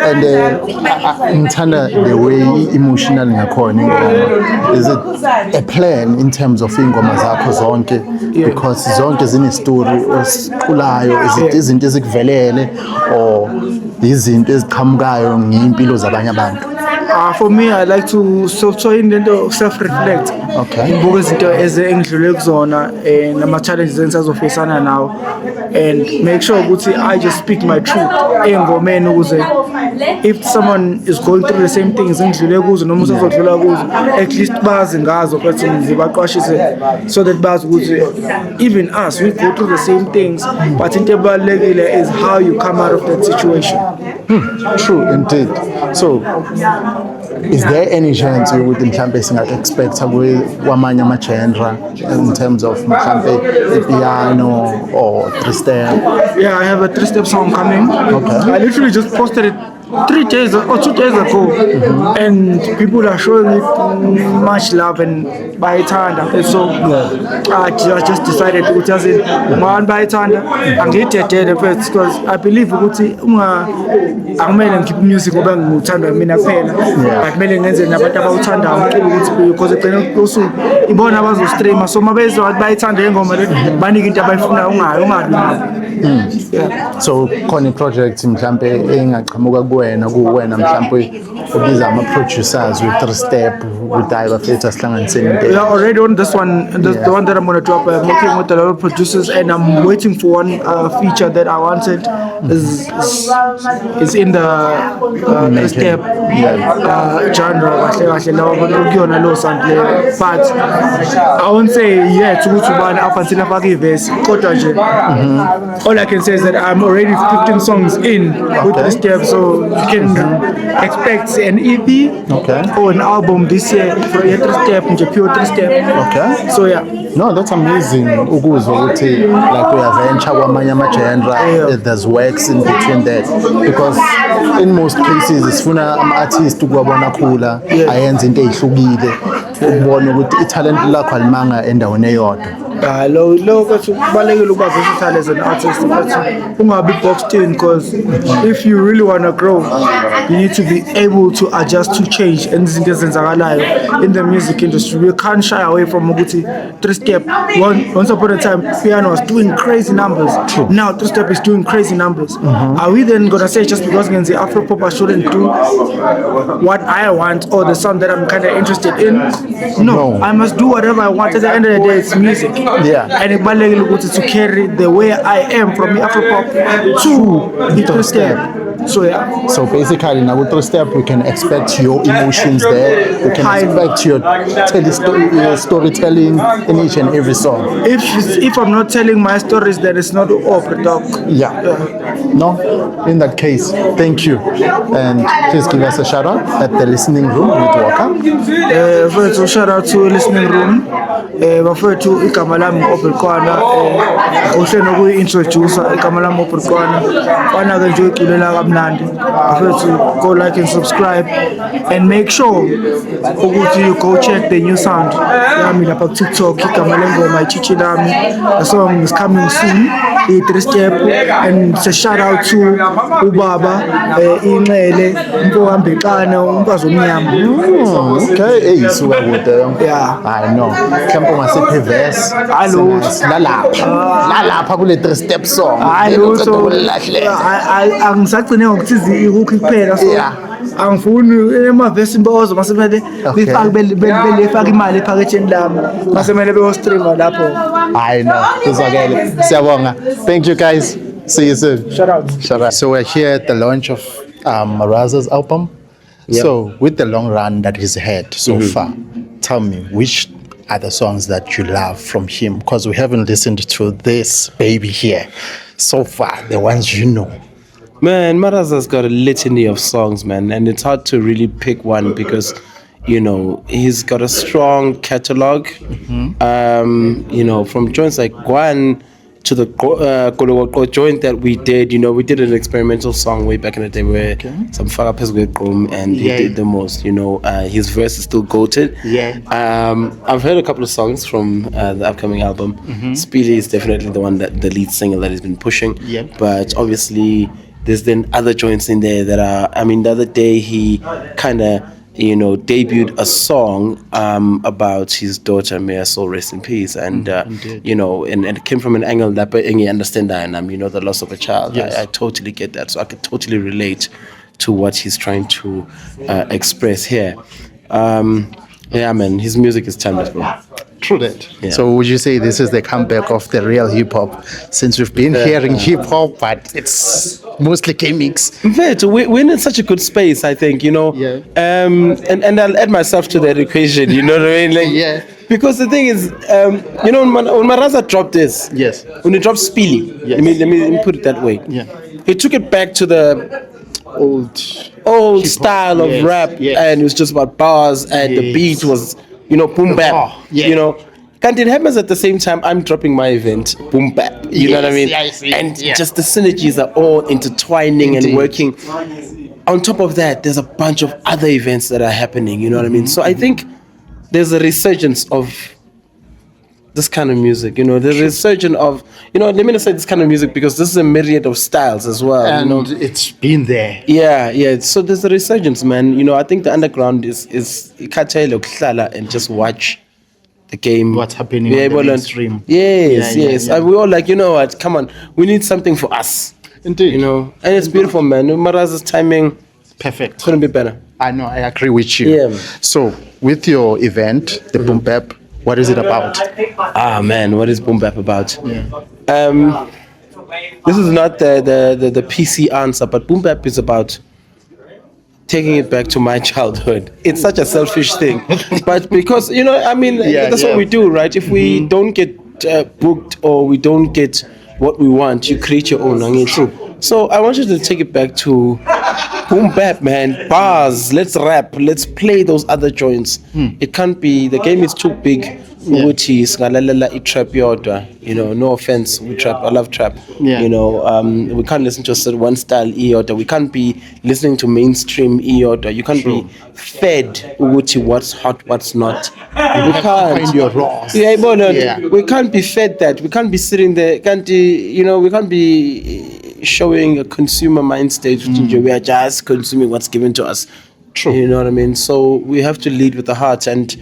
and ngithanda the way emotional ngakhona ingoma. Is it a plan in terms of ingoma zakho zonke, because zonke zine story osiculayo, izinto ezikuvelele or izinto eziqhamukayo ngeimpilo zabanye abantu? For me, I like to self-reflect. Okay. Ngibuka izinto engidlule kuzona nama-challenges engisazofacana nawo, and make sure ukuthi I just speak my truth engomeni ukuze if someone is going through the same things engidlule kuzo noma usazodlula kuzo, at least bazi ngazo futhi ngibaqwashise so that bazi ukuthi even us we go through the same things, but into ebalulekile is how you come out of that situation. True indeed. So is there any chance ukuthi mhlambe singa-expect kwamanye ama-genre in terms of mhlambe piano or three-step? Yeah, I have a three-step song coming. Okay. I literally just posted it 3 days or 2 days ago, and people are showing it much love and bayithanda. And so I just decided to just man bayithanda angidedele first, because I believe ukuthi akumele ngikhiphe music ngoba nguthandwa mina kuphela, but kumele ngenze nabantu abawuthandayo umculo ukuthi because egcina usuku ibona abazostreama, so mabezwa ukuthi bayithanda ingoma le banike into abayifunayo ungabi. So khona i-project mhlampe engaqhamuka kuwena mhlampe ubiza ama-producers with 3-step ukuthi hayi bafethu asihlanganiseni into. Yeah, already on this one, the one that I'm going to drop, I'm working with a lot of producers, and I'm waiting for one feature that I wanted is in the 3-step genre. But I won't say yet up until I forgive this. All I can say is that I'm already 15 songs in with 3-step, so you can expect an EP or an album this year for 3-step, pure 3-step. Okay. So yeah. No, that's amazing. Ukuzwa ukuthi like uyaventure kwamanye ama-genre, there's works in between that, because in most cases sifuna ama-artist ukuwabona khula ayenze into eyihlukile, ukubona ukuthi italent lakho alimanga endaweni eyodwa. Lo kubalekile ukuba versatile as an artist, ungabi boxed in, because if you really want to grow, you need to be able to adjust to change and izinto ezenzakalayo in the music industry. We can't shy away from ukuthi 3-step. Once upon a time, piano was doing crazy numbers. Now 3-step is doing crazy numbers. Are we then gonna say just because the Afropop I shouldn't do what I want or the sound that I'm kind of interested in? No, I must do whatever I want. At the end of the day, it's music. And it's to carry the way I am from the Afropop to the 3-step. So yeah. So basically, now with 3-step, we can expect your emotions there. We can expect your storytelling in each and every song. If I'm not telling my stories, then it's not opera talk. Yeah. No. In that case, thank you, and please give us a shout out at the listening room with Waka. First, shout out to listening room. Bafethu igama lami Opelkwana, uhlelo kuyi-introduce igama lami Opelkwana. Fana ke nje iculela kamnandi. Bafethu go like and subscribe and make sure ukuthi you go check the new sound yami lapha ku TikTok, igama lengoma ichichi lami. The song is coming soon, 3-step, and it's a shout out to ubaba Inxele Mpoambekana umfazi omnyama. Okay, isuka kude. Yeah, I know. Mhlawumbe ungasiphi verse lalapha kule 3-step song. Angisagcine ngokuthi ihook kuphela, so angifuni emavesi imbozo masemele befaka imali ephaketheni lami masemele beyostreama lapho. I know. Kuzwakele. Siyabonga. Thank you guys. See you soon. Shout out. So we're here at the launch of Maraza's album. So with the long run that he's had so far, tell me which are the songs that you love from him, because we haven't listened to this baby here so far, the ones you know. Man, Maraza's got a litany of songs, man, and it's hard to really pick one because, you know, he's got a strong catalog. You know, from joints like Guan to the Koloko joint that we did. You know, we did an experimental song way back in the day where some Farapes with Grom and he did the most. You know, his verse is still goated. I've heard a couple of songs from the upcoming album. Speedy is definitely the one that the lead singer that has been pushing. But obviously, there's then other joints in there that are. I mean, the other day he kind of, you know, debuted a song about his daughter, may her soul rest in peace, and you know, and it came from an angle that you understand that, and you know, the loss of a child. I totally get that, so I could totally relate to what he's trying to express here. Yeah, man, his music is timeless, bro. True that. So would you say this is the comeback of the real hip hop? Since we've been hearing hip hop, but it's mostly gimmicks. In fact, we're in such a good space, I think, you know. And I'll add myself to that equation, you know what I mean? Like, because the thing is, you know, when Maraza dropped this, when he dropped Speedy, let me put it that way. He took it back to the old style of rap, and it was just about bars, and the beat was, you know, boom bap, you know. And it happens at the same time I'm dropping my event, boom bap, you know what I mean? And just the synergies are all intertwining and working. on top of that, there's a bunch of other events that are happening. You know what I mean? So I think there's a resurgence of this kind of music. You know, there's a resurgence of, you know, let me not say this kind of music because this is a myriad of styles as well. And you know? it's been there. Yeah. So there's a resurgence, man. You know, I think the underground is and just watch the game. What's happening on the mainstream. Yes. And we all like, you know what? Come on, we need something for us. Indeed. You know, and it's beautiful, man. Maraza's timing, perfect. Couldn't be better. I know. I agree with you. Yeah. So with your event, the Boom Bap, what is it about? Ah man, what is Boom Bap about? This is not the PC answer, but Boom Bap is about taking it back to my childhood. It's such a selfish thing, but because, you know, I mean, that's what we do, right? If we don't get booked or we don't get what we want, you create your own. True. So I want you to take it back to Boom Bap, man. Bars, let's rap, let's play those other joints. It can't be, the game is too big. Uchi singalalela trap yodwa, you know, no offense, we trap, I love trap. You know, we can't listen to just one style yodwa. We can't be listening to mainstream yodwa. You can't be fed uchi what's hot, what's not. We can't find your raw. We can't be fed that. We can't be sitting there, we can't be showing a consumer mind state. We are just consuming what's given to us. True. You know what I mean? So we have to lead with the heart, and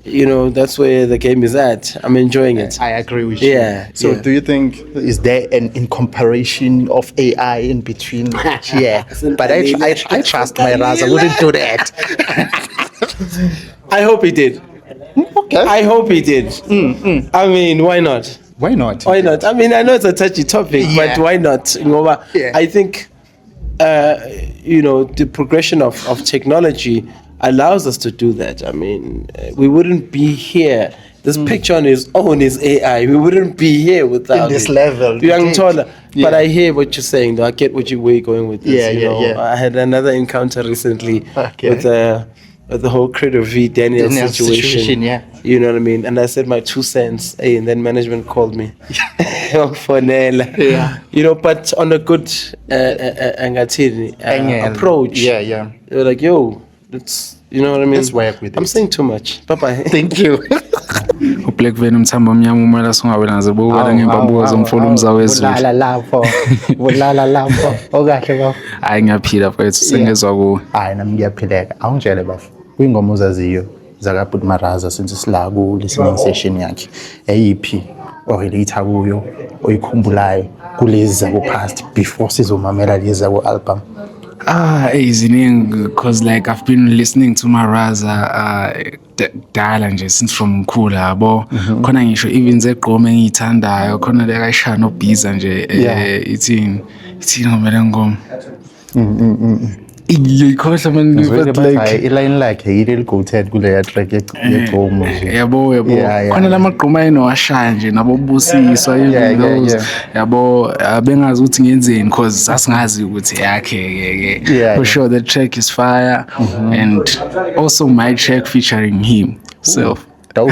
you know, that's where the game is at. I'm enjoying it. I agree with you. So do you think, is there an incomparison of AI in between? But I trust my Raza wouldn't do that. I hope he did. Okay. I hope he did. I mean, why not? Why not? Why not? I mean, I know it's a touchy topic, but why not? You know, I think, you know, the progression of technology allows us to do that. I mean, we wouldn't be here. This picture on its own is AI. We wouldn't be here without this level. But I hear what you're saying, though. I get where you're going with this. I had another encounter recently with the whole Credo V Daniel situation. You know what I mean? And I said my 2 cents. And then management called me for Nela. You know, but on a good approach. They were like, yo, let's, you know what I mean? Let's work with it. I'm saying too much. Bye-bye. Thank you. uBlack Venom umthamba omnyama umela singabe naze bokubala ngembabuzo umfolo umzawezulu Ulala lapho okahle bafo. hayi ngiyaphila mfethu sengezwa kuwe. Hayi nami ngiyaphileka. Awungitshele bafo. Kuyingoma ozaziyo zakabut Maraza since sila ku listening session yakhe. Eyiphi orelate kuyo oyikhumbulayo kulezi zaku past before sizomamela lezi zaku album? Ziningi, because like I've been listening to Maraza dala nje since from ngikhula yabo. Khona ngisho even zegqoma engiyithandayo khona le kayishaya no Biza nje ithini ngomela ngoma. Ngikhohlwa manje but like iline lakhe yile goated kule track yegqomo nje. Yabo khona lamagqoma ayinowashaya nje nabo busiswa even those yabo bengazi ukuthi ngenzeni because sasingazi ukuthi yakhe for sure the track is fire and also my track featuring him self. Dope.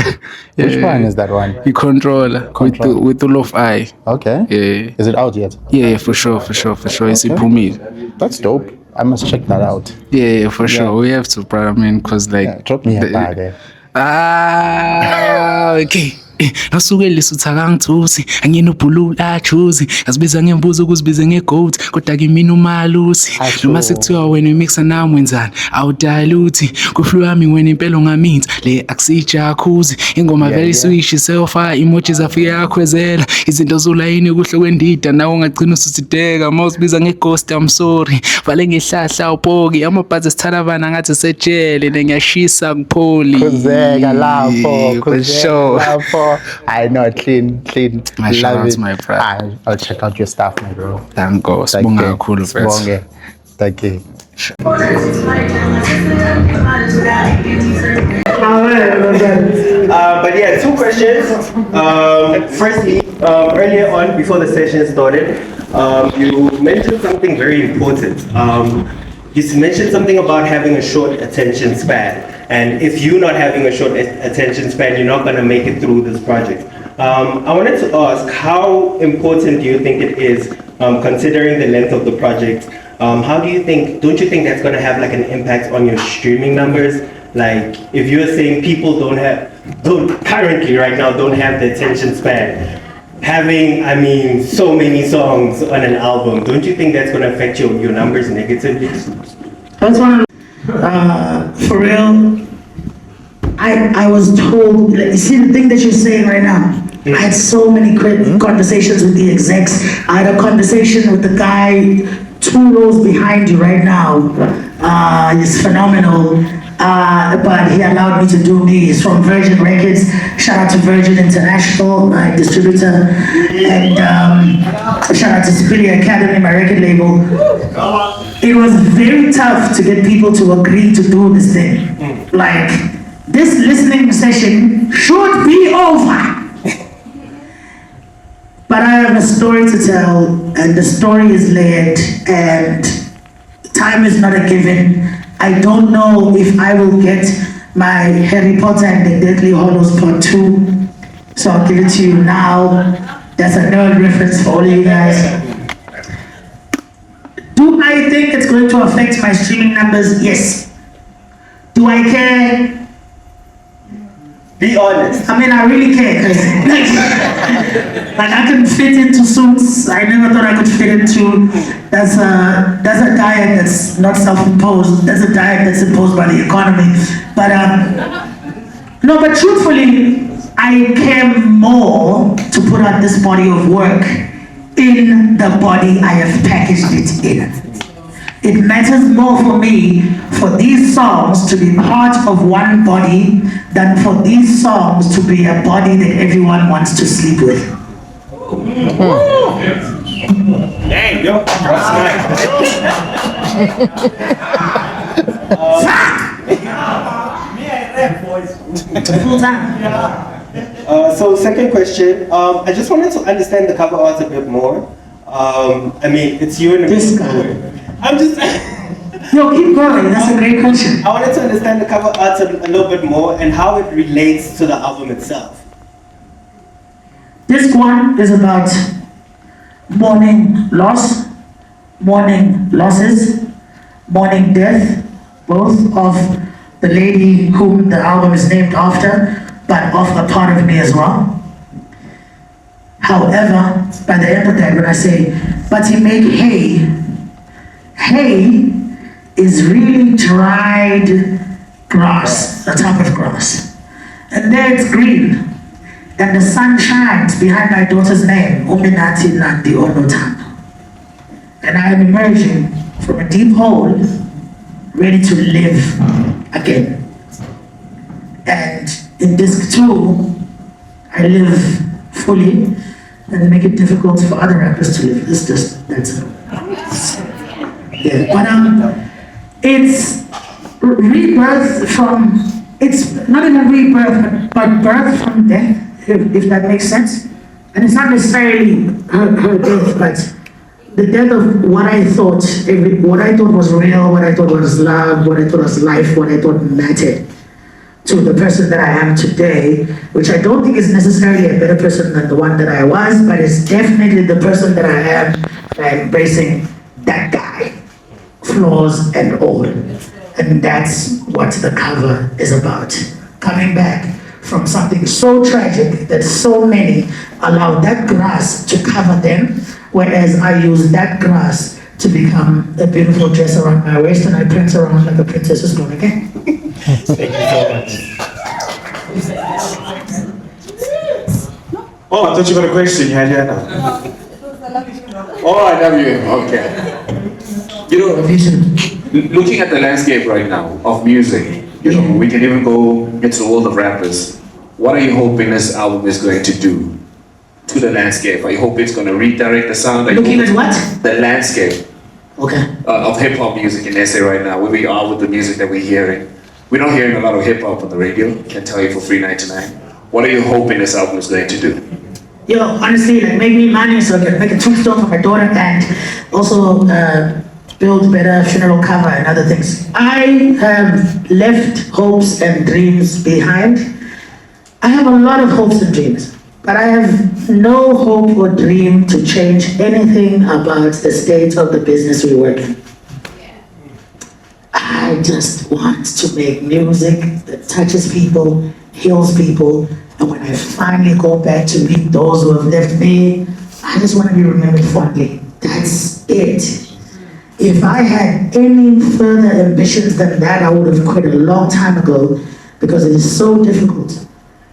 Which one is that one? The Controller. With the Love Eye. Okay. Yeah. Is it out yet? Yeah, for sure. It's in Pumid. That's dope. I must check that out. Yeah, for sure. We have to, bro. I mean, because like... drop me a bar there. Okay. Nasuke lisutha kangithusi anginobhulula chuzi asibiza ngembuzo ukuzibiza ngegoat kodwa kimi umalusi noma sekuthiwa wena imixa nami wenzani awudiluthi kuflu yami wena impela ungaminza le akusijacuzzi ingoma very swish selfa emojis afike yakhwezela izinto zolayini kuhle kwendida nawe ungagcina usithideka mawusibiza ngeghost I'm sorry vale ngehlahla upoki amabhazi sithana bana ngathi sejele ngiyashisa kupholi kuzeka lapho lapho. I know, clean. Love it. My pride. I'll check out your stuff, my bro. Thank God. Sibonga kakhulu first. Thank you. But yeah, 2 questions. Firstly, earlier on, before the session started, you mentioned something very important. You mentioned something about having a short attention span. And if you're not having a short attention span, you're not going to make it through this project. I wanted to ask, how important do you think it is, considering the length of the project, how do you think, don't you think that's going to have like an impact on your streaming numbers? Like if you're saying people currently right now don't have the attention span, having, I mean, so many songs on an album, don't you think that's going to affect your numbers negatively? That's one. For real, I was told, you see the thing that you're saying right now, I had so many conversations with the execs. I had a conversation with the guy 2 rows behind you right now. He's phenomenal. But he allowed me to do me. He's from Virgin Records. Shout out to Virgin International, my distributor. And shout out to Superior Academy, my record label. It was very tough to get people to agree to do this thing. Like, this listening session should be over. But I have a story to tell, and the story is layered, and time is not a given. I don't know if I will get my Harry Potter and the Deathly Hallows Part 2, so I'll give it to you now. That's a nerd reference for all of you guys. Do I think it's going to affect my streaming numbers? Yes. Do I care? Be honest. I mean, I really care, because like I can fit into suits. I never thought I could fit into. That's a diet that's not self-imposed. That's a diet that's imposed by the economy. But no, but truthfully, I care more to put out this body of work in the body I have packaged it in. It matters more for me for these songs to be part of one body than for these songs to be a body that everyone wants to sleep with. Dang, yo. Full time. So second question, I just wanted to understand the cover art a bit more. I mean, it's you and this guy. I'm just... No, keep going. That's a great question. I wanted to understand the cover art a little bit more and how it relates to the album itself. This one is about mourning loss, mourning losses, mourning death, both of the lady whom the album is named after, but of a part of me as well. However, by the end of that, when I say, but he made hay, hay is really dried grass, a type of grass. And there it's green. And the sun shines behind my daughter's name, Uminati Nandi Onotan. And I am emerging from a deep hole, ready to live again. And in disc 2, I live fully, and make it difficult for other rappers to live. It's just, that's it. Yeah, but it's rebirth from, it's not even rebirth, but birth from death, if that makes sense. And it's not necessarily her death, but the death of what I thought, what I thought was real, what I thought was love, what I thought was life, what I thought mattered to the person that I am today, which I don't think is necessarily a better person than the one that I was, but it's definitely the person that I am, embracing that guy, flaws and all. And that's what the cover is about. Coming back from something so tragic that so many allow that grass to cover them, whereas I use that grass to become a beautiful dress around my waist, and I prance around like a princess is going again. Thank you so much. Oh, I thought you got a question. You had your hand up. Oh, I love you. Okay. You know, looking at the landscape right now of music, you know, we can even go into the world of rappers. What are you hoping this album is going to do to the landscape? Are you hoping it's going to redirect the sound? Looking at what? The landscape. Okay. Of hip-hop music in SA right now, where we are with the music that we're hearing. We're not hearing a lot of hip-hop on the radio, can tell you for $3.99. What are you hoping this album is going to do? Yo, honestly, like make me money so I can make a tombstone for my daughter and also build better funeral cover and other things. I have left hopes and dreams behind. I have a lot of hopes and dreams. but I have no hope or dream to change anything about the state of the business we work in. I just want to make music that touches people, heals people, and when I finally go back to meet those who have left me, I just want to be remembered fondly. That's it. If I had any further ambitions than that, I would have quit a long time ago, because it is so difficult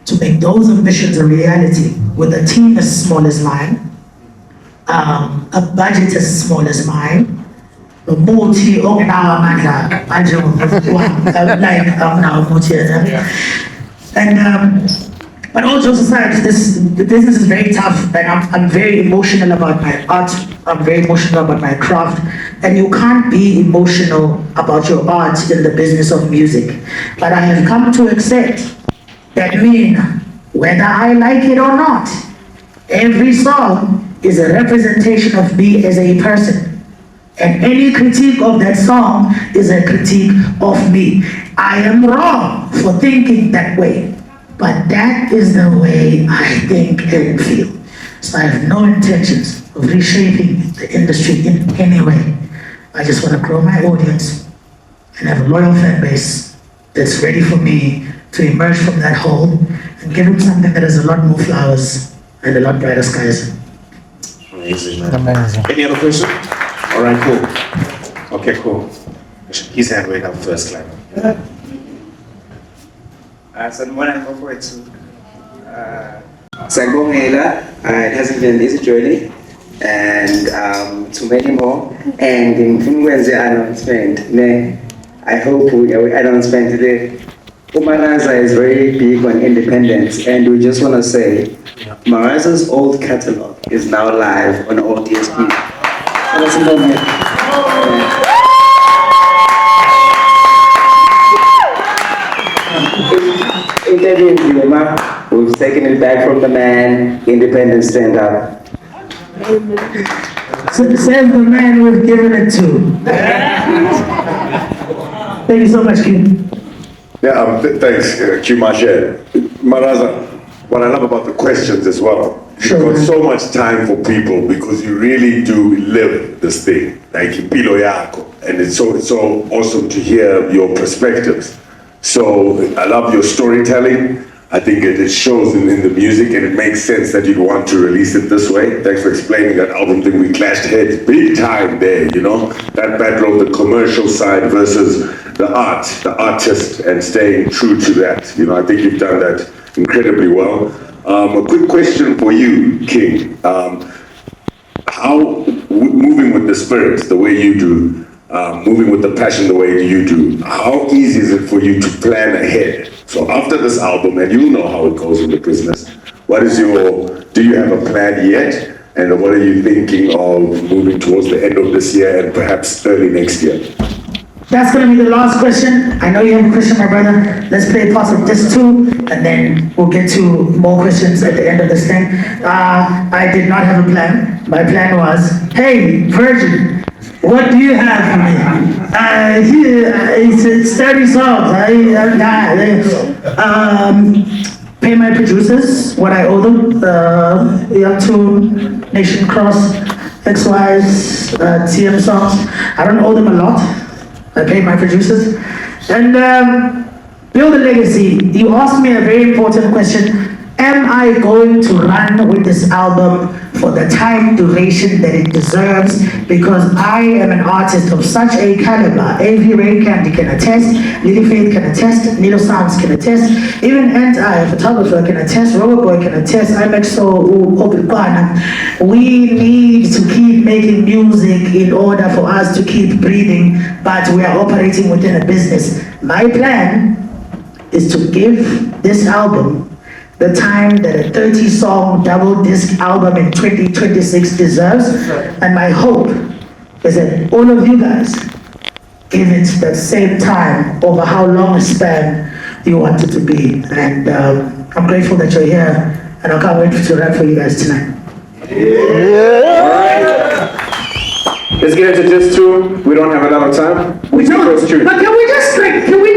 to make those ambitions a reality with a team as small as mine, a budget as small as mine, a multi like and but all jokes aside, the business is very tough, and I'm very emotional about my art. I'm very emotional about my craft, and you can't be emotional about your art in the business of music. But I have come to accept that whether I like it or not, every song is a representation of me as a person. And any critique of that song is a critique of me. I am wrong for thinking that way, but that is the way I think and feel. So I have no intentions of reshaping the industry in any way. I just want to grow my audience and have a loyal fan base that's ready for me to emerge from that hole and give them something that has a lot more flowers and a lot brighter skies. Amazing, man. Amazing. Any other question? All right, cool. Okay, cool. His hand went up first, Climb. So the one I go for it too. It hasn't been an easy journey, and to many more. And in Wednesday announcement, I hope we announcement today. Maraza is very big on independence, and we just want to say, Maraza's old catalog is now live on all DSP. That's a moment. We've taken it back from the man, independent stand up. Says the man we've given it to. Thank you so much, Kim. Yeah, thanks, Q Marshall. Maraza, what I love about the questions as well, you've got so much time for people because you really do live this thing, like Impilo Yako, and it's so awesome to hear your perspectives. So I love your storytelling. I think it shows in the music, and it makes sense that you'd want to release it this way. Thanks for explaining that album thing. We clashed heads big time there, you know? That battle of the commercial side versus the art, the artist, and staying true to that. You know, I think you've done that incredibly well. A quick question for you, King. How, moving with the spirit the way you do, moving with the passion the way you do, how easy is it for you to plan ahead? So after this album, and you know how it goes in the business, do you have a plan yet? And what are you thinking of moving towards the end of this year and perhaps early next year? That's going to be the last question. I know you have a question, my brother. Let's play parts of this too, and then we'll get to more questions at the end of this thing. I did not have a plan. My plan was, hey, Virgin, what do you have for me? It's 30 songs. Pay my producers what I owe them. Young2, Nation Cross, XY's, TM songs. I don't owe them a lot. I pay my producers. And build a legacy. You asked me a very important question. Am I going to run with this album for the time duration that it deserves? Because I am an artist of such a caliber. Avery Ray Candy can attest, Lily Faith can attest, Nilo Sounds can attest, even Anti, a photographer, can attest, Robert Boy can attest, IMEXO, Obikwana. We need to keep making music in order for us to keep breathing, but we are operating within a business. My plan is to give this album the time that a 30-song double disc album in 2026 deserves, and my hope is that all of you guys give it that same time over how long a span you want it to be. And I'm grateful that you're here, and I can't wait to rap for you guys tonight. All right. Let's get into this too. We don't have a lot of time. We don't, but can we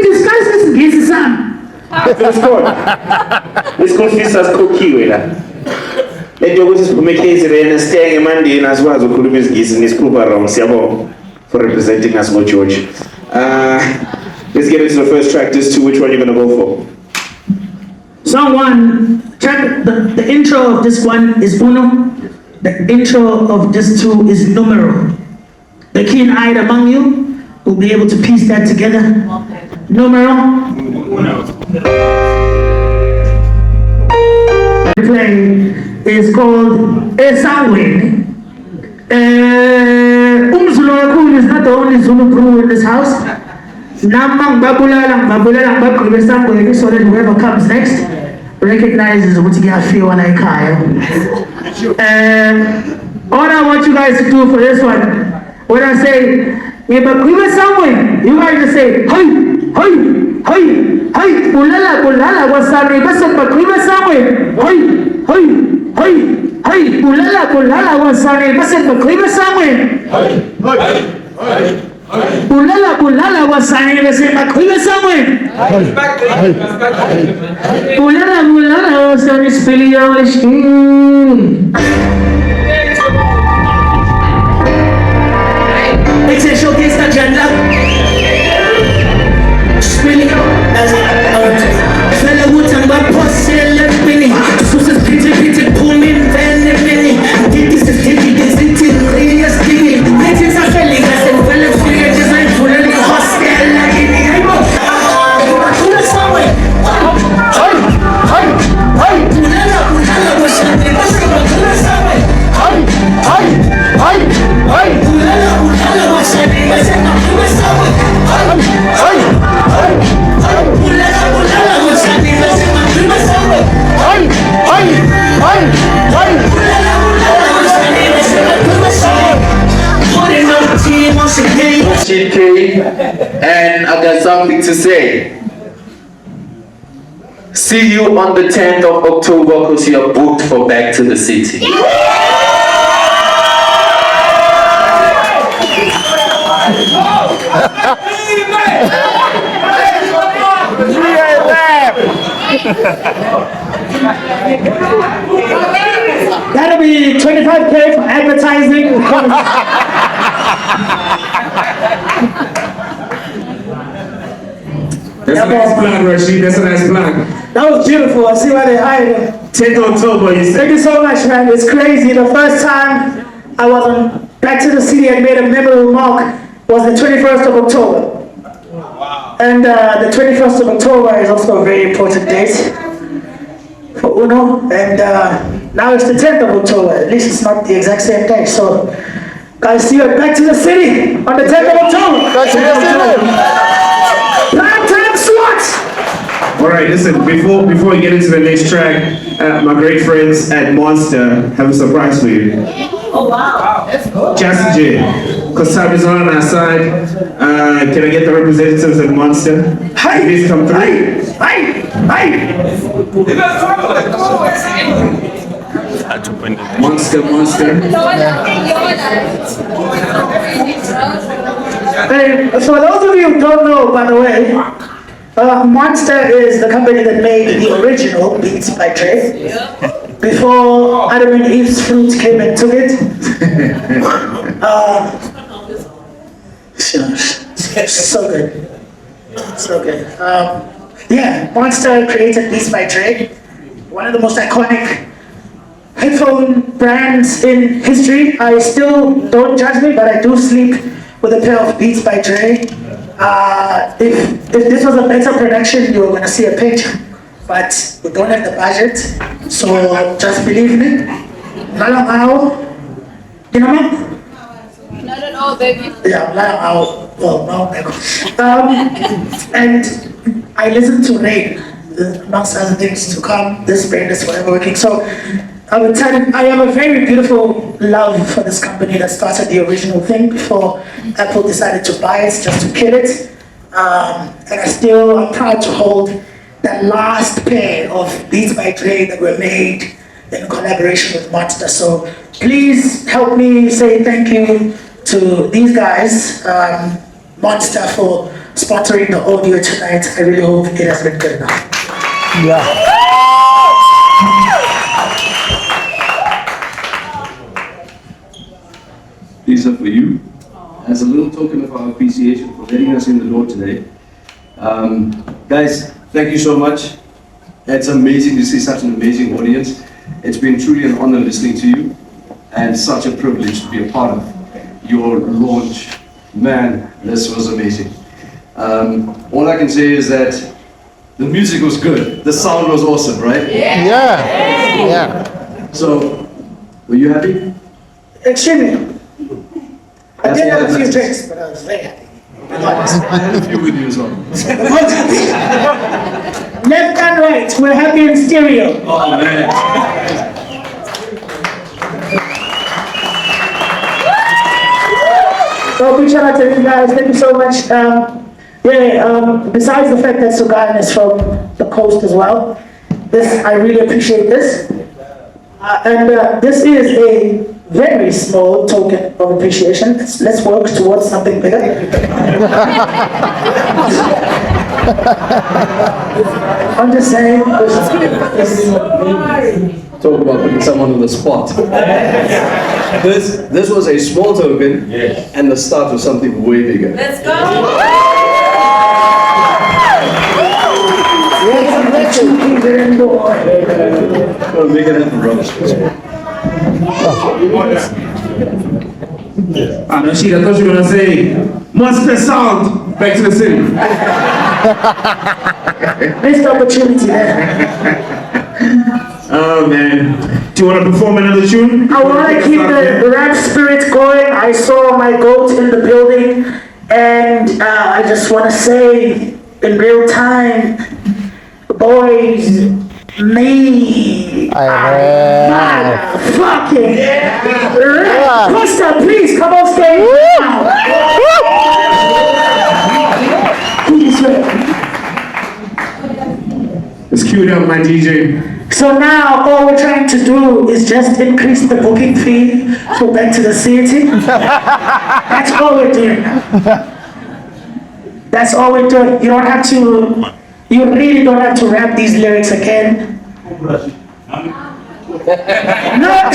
discuss this in case it's on? Let's go. Let's go fix us cookie with that. into yokuthi siphume KZN staying emandini asikwazi ukukhuluma isiNgisi nesikhupha wrong. Siyabonga for representing us, George. Let's get into the first track. Just two. Which one are you gonna go for? Song one, track, the intro of this one is uno. The intro of this two is numero. The keen-eyed among you will be able to piece that together. Numero. The play is called Esangweni. Umzulu Wakulu is not the only Zulu crew in this house. Namang Babulalang Bagribe Esangweni, so that whoever comes next recognizes what you got feel when I all I want you guys to do for this one, when I say Bagribe Esangweni, you guys just say hey, bulala wasari basa Bagribe Esangweni, hey, bulala wasari basa Bagribe Esangweni, bulala wasari basa Bagribe Esangweni, bulala wasari spilio. It's a showcase agenda. Spilio as fella wood and bad postal and penny. Susan's pretty booming penny. This is really a skinny. It's a felly that's a fella figure design for a hostel like in and I got something to say. See you on the 10th of October because you are booked for Back to the City. That'll be 25K for advertising. That's a nice plan, Rashid. That's a nice plan. That was beautiful. I see why they hired him. 10th October, you said. Thank you so much, man. It's crazy. The first time I was on Back to the City and made a memorable mark was the 21st of October. And the 21st of October is also a very important date for UNO. And now it's the 10th of October. At least it's not the exact same day. So, guys, see you at Back to the City on the 10th of October. Back to the City. Prime time slots. All right, listen, before we get into the next track, my great friends at Monster have a surprise for you. Oh, wow. Let's go. Just J, because time is on our side. Can I get the representatives at Monster? Hi. Please come through. Hi. Monster. Hey, for those of you who don't know, by the way, Monster is the company that made the original Beats by Dre. Before Adam and Eve's fruit came and took it. So good. So good. Yeah, Monster created Beats by Dre. One of the most iconic headphone brands in history. I still, don't judge me, but I do sleep with a pair of Beats by Dre. If this was a better production, you were gonna see a picture. But we don't have the budget, so just believe me. You know me? Not at all, baby. Yeah, well, no. And I listen to Rain, amongst other things to come. This brain is forever working. So I would tell you, I have a very beautiful love for this company that started the original thing before Apple decided to buy it just to kill it. And I'm proud to hold that last pair of Beats by Dre that were made in collaboration with Monster. So please help me say thank you to these guys, Monster, for sponsoring the audio tonight. I really hope it has been good enough. Yeah. These are for you, as a little token of our appreciation for letting us in the door today. Guys, thank you so much. It's amazing to see such an amazing audience. It's been truly an honor listening to you, and such a privilege to be a part of your launch. Man, this was amazing. All I can say is that the music was good. The sound was awesome, right? Yeah. So, were you happy? Extremely. I That's did all have a that few matters. drinks, but I was very happy. I had a few with you as well. Left and right, we're happy in stereo. Oh man. So big shout out to you guys, thank you so much. Besides the fact that Sugan is from the coast as well, I really appreciate this. This is a very small token of appreciation. Let's work towards something bigger. I'm just saying. Talk about putting someone on the spot. This was a small token, and the start was something way bigger. Let's go! Well, make it happen, brother. Rashid, I thought you were gonna say, must be sound, back to the city. Missed opportunity there. Oh man, do you want to perform another tune? I want to keep the rap spirit going. I saw my goat in the building, and I just want to say in real time, boys, me, motherfucking Costa, please come on stage now. It's queued up, my DJ. So now all we're trying to do is just increase the booking fee for Back to the City. That's all we're doing. That's all we're doing. You don't have to, you really don't have to rap these lyrics again. No!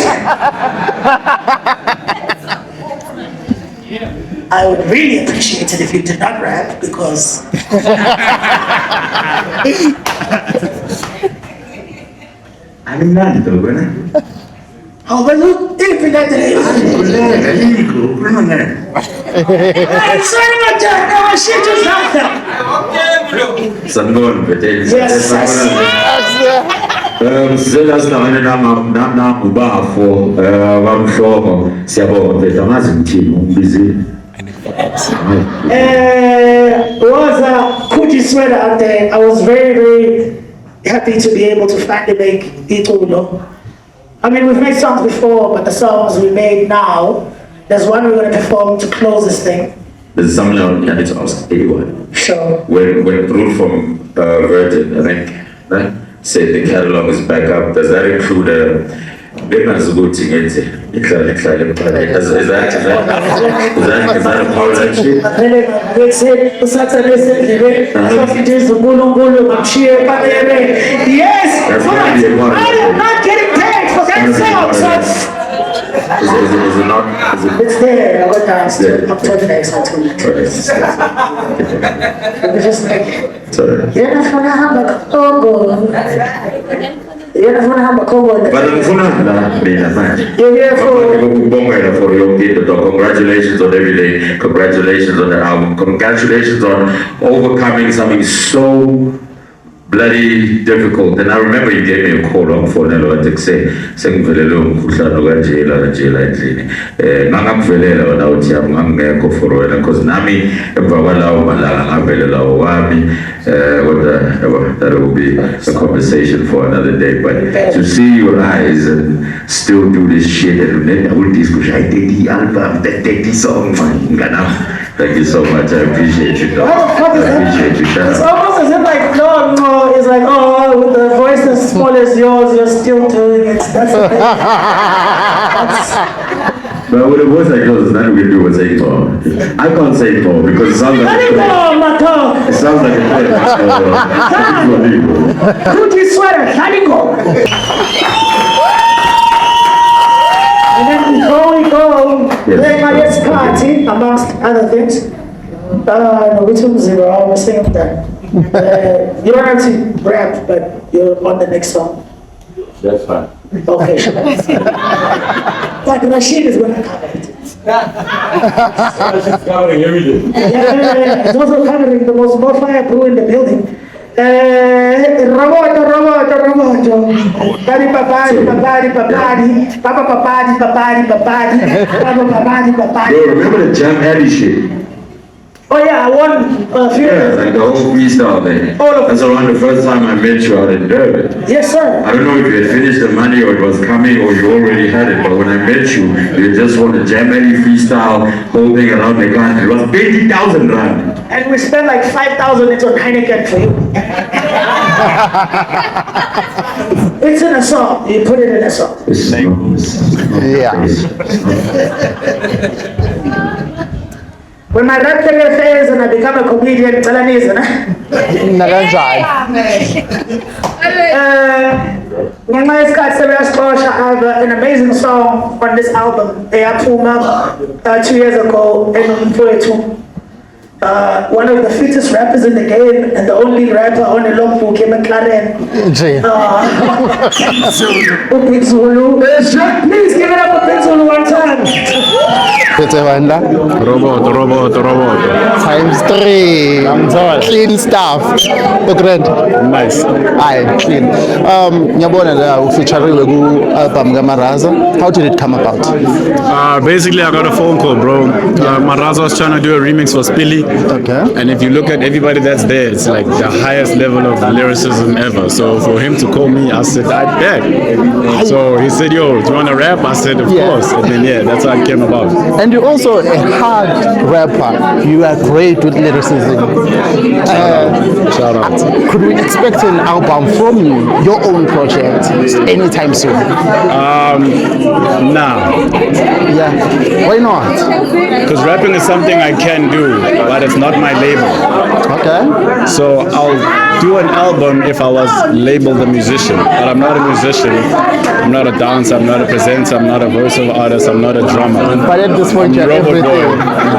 I would really appreciate it if you did not rap, because I'm not though, how about you? If you got the sorry about that. No, shit just happened. Sanibona mfethu. Yes. Sizela sinabanye ubafo bamhloko siyabonga mfethu angazi ngithini umbizile. Was a Kuti sweater out there. I was very, very happy to be able to finally make Itulo. I mean, we've made songs before, but the songs we made now, there's one we're going to perform to close this thing. There's something I need to ask anyone. Sure. When Brute from Virgin, I think, right, said the catalog is back up, does that include a Is that a part of that shit? Yes! I am not getting paid for that song, Is it not? It's there. I got that. I'm talking extra too. It's just like, you're not gonna have a Congo. You're not gonna have a Congo. But You're here for congratulations on everything. Congratulations on the album. Congratulations on overcoming something so bloody difficult. And I remember you gave me a call on phone and I say, sengvelele umkhuhlane kanjela endlini. Ngangakuvelela wena uthi ngangekho for wena because nami emva kwalawo malanga ngavelela wami. That will be a conversation for another day. But to see your eyes and still do this shit and then all these I take the album, take the song, man. Thank you so much. I appreciate you. What the fuck is that? It's almost as if like, no, it's like, oh, with the voice as small as yours, you're still doing it. That's the thing. But with a voice like yours, nothing we do with saying more. I can't say more because it sounds like a It sounds like a Kuti sweater, let it go. And then before we go, play my amongst other things. No, which one zero? I was saying that. You don't have to rap, but you're on the next song. That's fine. Okay. But Rashid is going to cover it. It's covering everything. Yeah. It's also covering the most bonfire brew in the building. Roboto. Bari papadi. Bro, remember the Jam Alley shit? Oh yeah, I won a few. Yeah, like the whole freestyle thing. That's around the first time I met you out in Durban. Yes, sir. I don't know if you had finished the money or it was coming or you already had it, but when I met you, you just won a Jam Alley freestyle whole thing around the country. It was 20,000 rand. And we spent like 5,000 into Heineken for you. It's in a song. You put it in a song. Yeah. When my rap career fails and I become a comedian, Talanese, I have an amazing song on this album. They are 2 years ago. One of the fittest rappers in the game and the only rapper on the logbook in McLaren. Big Zulu. Please give it up for Big Zulu one time. Robot. Times 3. Clean stuff. Look red. Nice. Aye, clean. Ngiyabona la ufeaturing ku album Maraza. How did it come about? Basically, I got a phone call, bro. Maraza was trying to do a remix for Spilly. Okay. And if you look at everybody that's there, it's like the highest level of lyricism ever. So for him to call me, I said, I bet. So he said, yo, do you want to rap? I said, of course. And then, yeah, that's how it came about. And you're also a hard rapper. You are great with lyricism. Shout out. Could we expect an album from you, your own project, anytime soon? Nah. Yeah. Why not? Because rapping is something I can do, but it's not my label. Okay. So I'll do an album if I was labeled a musician, but I'm not a musician. I'm not a dancer. I'm not a presenter. I'm not a voiceover artist. I'm not a drummer. But at this point, you're Robot everything. boy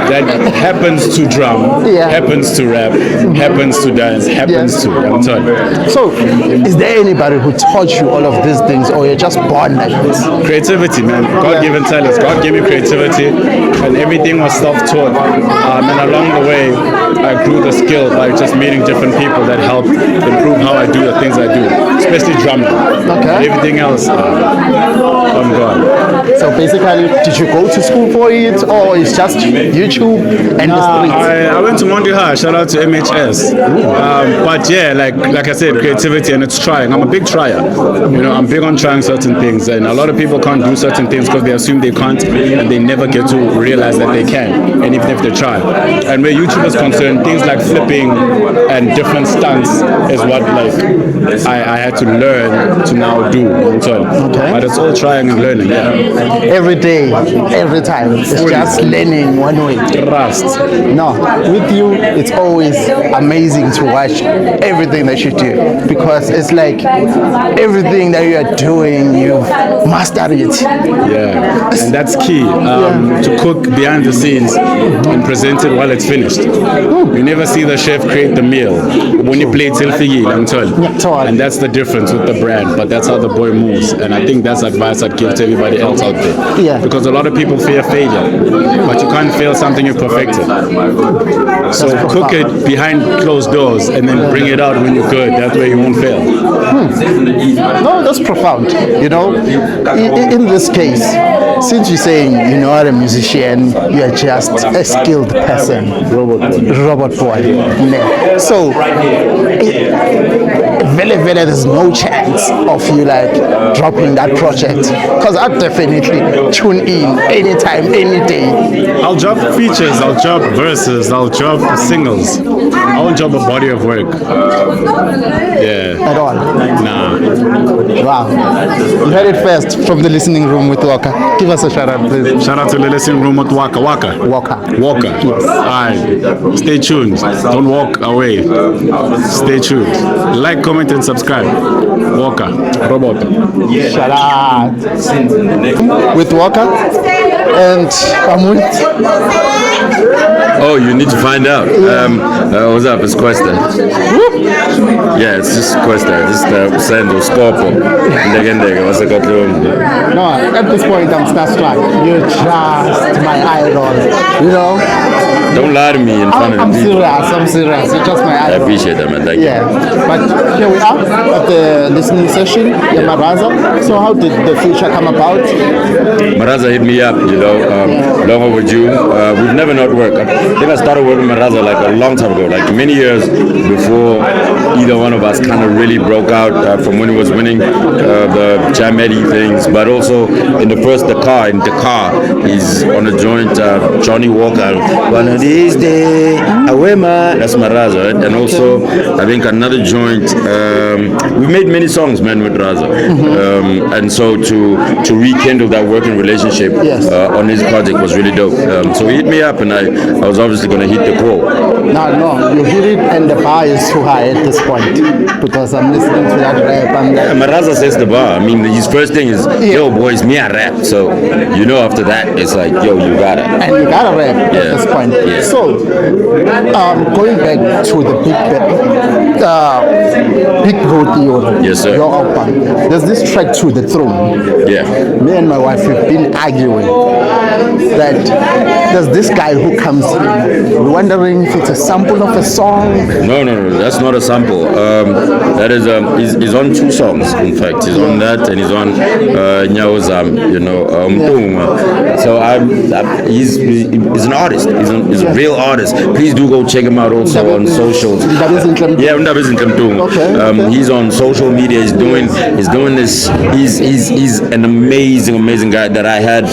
that happens to drum, happens to rap, happens to dance, happens to. I'm telling you. So, is there anybody who taught you all of these things, or you're just born like this? Creativity, man. God-given talents. God gave me creativity, and everything was self-taught. And along the way, I grew the skill by just meeting different people that helped improve how I do the things I do, especially drumming. Okay. Everything else, I'm gone. So basically, did you go to school for it, or it's just YouTube and the streets? I went to Monty High. Shout out to MHS. But yeah, like I said, creativity, and it's trying. I'm a big trier. You know, I'm big on trying certain things, and a lot of people can't do certain things because they assume they can't, and they never get to realize that they can, and even if they try. And where YouTube is concerned, things like flipping and different stunts is what I had to learn to now do. Okay. But it's all trying and learning. Yeah. Every day, every time. It's just learning one way. Trust. No, with you, it's always amazing to watch everything that you do, because it's like everything that you are doing, you've mastered it. Yeah, and that's key. To cook behind the scenes and present it while it's finished. You never see the chef create the meal when you play Tilfigi, and that's the difference with the brand. But that's how the boy moves, and I think that's advice I'd give to everybody else out there. Yeah. Because a lot of people fear failure, but you can't fail something you perfected. So cook it behind closed doors and then bring it out when you're good. That way you won't fail. No, that's profound. You know, in this case, since you're saying you're not a musician, you're just a skilled person. Robot boy. Yeah. So, there's no chance of you dropping that project, because I'd definitely tune in anytime, any day. I'll drop features, I'll drop verses, I'll drop singles. I won't drop a body of work. Yeah. At all? Nah. Wow. You heard it first from the listening room with Waka. Give us a shout out, please. Shout out to the listening room with Waka. Walker. Yes. Alright. Stay tuned. Don't walk away. Stay tuned. Like, comment, and subscribe. Walker. Robot. Shout out. With Waka? and I'm with. Oh, you need to find out. What's up? It's Questa. Yeah, it's just Questa. Just Sendo Scorpo. What's it got to? No, at this point I'm starstruck. You're just my idol. You know. Don't lie to me in front of I'm people. I'm serious. You're just my I idol. appreciate that, man. Thank you. But here we are at the listening session, Maraza. So how did the feature come about? Maraza hit me up, long overdue. We've never not worked. I think I started working with Maraza like a long time ago, like many years before either one of us kind of really broke out from when he was winning the Jamedi things, but also in the Dakar, he's on a joint, Johnny Walker, one of these days, that's Maraza, right? And also, I think another joint, we made many songs, man, with Raza. And so to rekindle that working relationship on his project was really dope. So he hit me up and I was obviously going to hit the call. No, you hit it and the bar is too high at this point because I'm listening to that rap. Maraza says the bar. I mean, his first thing is, yo, boys, me I rap. So, after that, it's like, yo, you got it. And you got to rap at this point. Yeah. So, going back to the Big Road Theory. Yes, sir. Your album. There's this track to the throne. Yeah. Me and my wife have been arguing that there's this guy who comes in. We're wondering if it's a sample of a song. No, that's not a sample. That is he's on 2 songs. In fact, he's on that and he's on Nyawazam. So he's an artist. He's a real artist. Please do go check him out also on socials. He's on social media. He's doing this. He's an amazing guy that I had.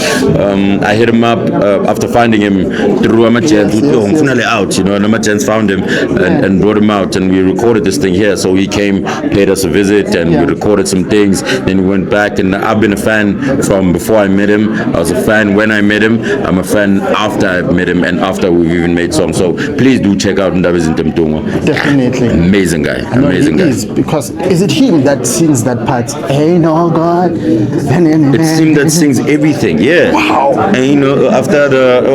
I hit him up after finding him through Amachans. And Amachans found him and brought him out, and we recorded this thing here. So he came, paid us a visit, and we recorded some things. Then we went back, and I've been a fan from before I met him. I was a fan when I met him. I'm a fan after I met him and after we've even made songs. So please do check out Ndabezi Ntemtungo. Definitely. Amazing guy. Amazing guy. Because is it him that sings that part? Ain't no God. It's him that sings everything. Yeah. Wow. And after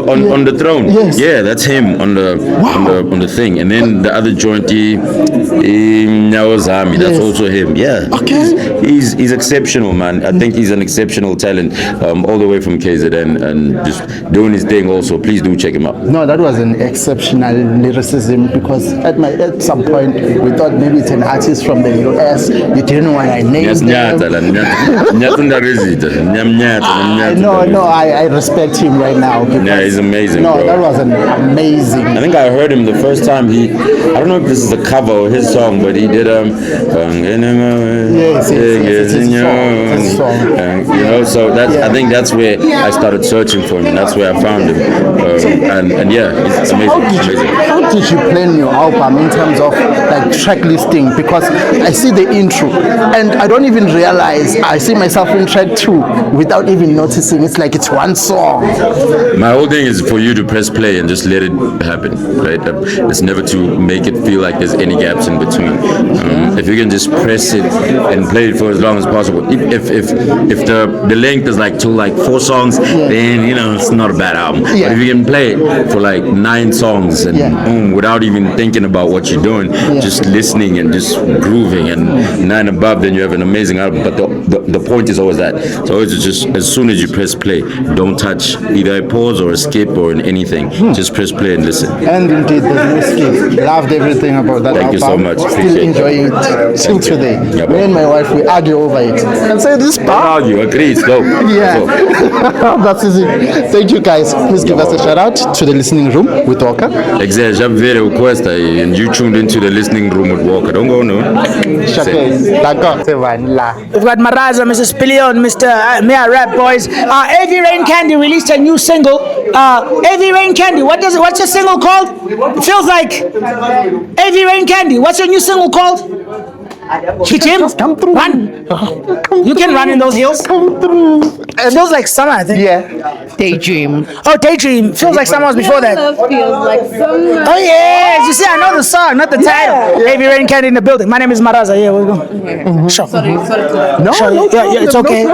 on the throne. Yes. Yeah, that's him on the thing. And then the other jointy Nyawazami, that's also him. Yeah. Okay. He's exceptional, man. I think he's an exceptional talent, all the way from KZN and just doing his thing also. Please do check him out. No, that was an exceptional lyricism because at some point we thought maybe it's an artist from the US. You didn't know what I named him. No, I respect him right now. Yeah, he's amazing. No, bro. that was an amazing. I think I heard him the first time I don't know if this is a cover of his song, but he did yes, it's his song. So that's I think that's where I started searching for him, and that's where I found him. And yeah, it's amazing. How did you plan your album in terms of like track listing? Because I see the intro and I don't even realize I see myself in track 2 without even noticing. It's like it's one song. My whole thing is for you to press play and just let it happen, right? It's never to make it feel like there's any gaps in between. If you can just press it and play it for as long as possible. If the length is like 4 songs, then it's not a bad album. But if you can play it for like 9 songs and boom, without even thinking about what you're doing, just listening and just grooving and 9 above, then you have an amazing album. But the point is always that. So it's just as soon as you press play, don't touch either a pause or a skip or anything. Just press play and listen. And indeed, the new skip. Loved everything about that album. Thank you so much. Still enjoying it till today. Me and my wife, we argue over it and say this part. Argue, agree, it's dope. Yeah. That's easy. Thank you guys. Please give us a shout out to the listening room with Walker. Exactly. And you tuned into the listening room with Walker. Don't go, no. We've got Maraza, Mrs. Pillion, Mr. Mia Rap Boys. AV Rain Candy released a new single. AV Rain Candy, what's your single called? It feels like AV Rain Candy. What's your new single called? Chichim, run. You can run in those heels. It feels like summer, I think. Yeah. Daydream. Oh, Daydream. Feels like summer was before that. Feels like summer. Oh, yes. You see, I know the song, not the title. AV Rain Candy in the building. My name is Maraza. Yeah, we'll go. Sure. Sorry. No, it's okay.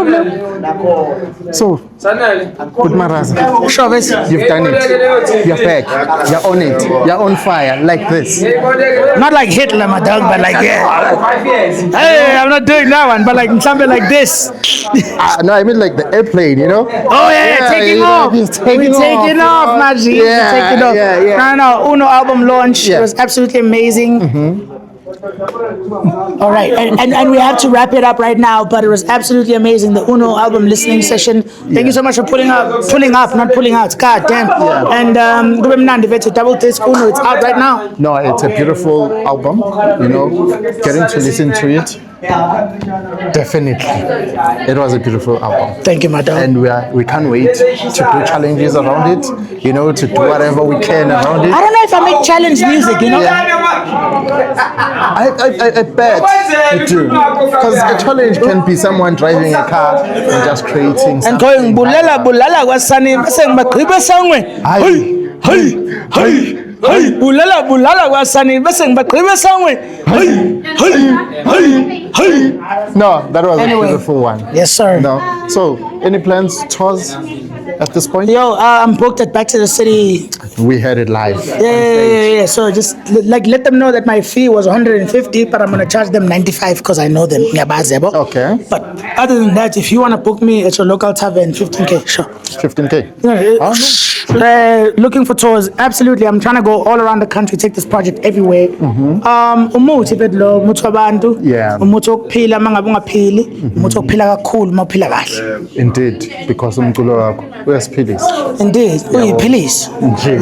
So, Good Maraza. Sure, base. You've done it. You're back. You're on it. You're on fire like this. Not like Hitler, my dog, but like hey, I'm not doing that one, but like something like this. No, I mean like the airplane, you know? Oh yeah, taking off. He's taking We're taking off, Maji. Yeah, Taking off. yeah. No, Uno album launch. Yeah. It was absolutely amazing. All right, and we have to wrap it up right now, but it was absolutely amazing. The Uno album listening session. Thank you so much for pulling up, not pulling out. God damn. And Gube Mnandi Vethu Double Disc Uno, it's out right now. No, it's a beautiful album, you know, getting to listen to it. Definitely. It was a beautiful album. Thank you, madam. And we can't wait to do challenges around it, you know, to do whatever we can around it. I don't know if I make challenge music, you know? I bet you do. Because a challenge can be someone driving a car and just creating something. And going bulala kwasani bese ngibagqibe sangwe. Hey, bulala kwasani bese ngibagqibe sangwe. No, that was a beautiful one. Yes, sir. No. So, any plans, tours at this point? Yo, I'm booked at Back to the City. We heard it live. Yeah. So just let them know that my fee was 150, but I'm gonna charge them 95 because I know them. Okay. But other than that, if you wanna book me at your local tavern, 15K, sure. 15K. Looking for tours, absolutely. I'm trying to go all around the country, take this project everywhere. Umuthi bedlo, umuthi wabantu, umuthi wokuphila mangabe ungaphili, umuthi wokuphila kakhulu mawuphila kahle. Indeed, because umculo wakho uyasiphilisa. Indeed, uyiphilisa. Nje.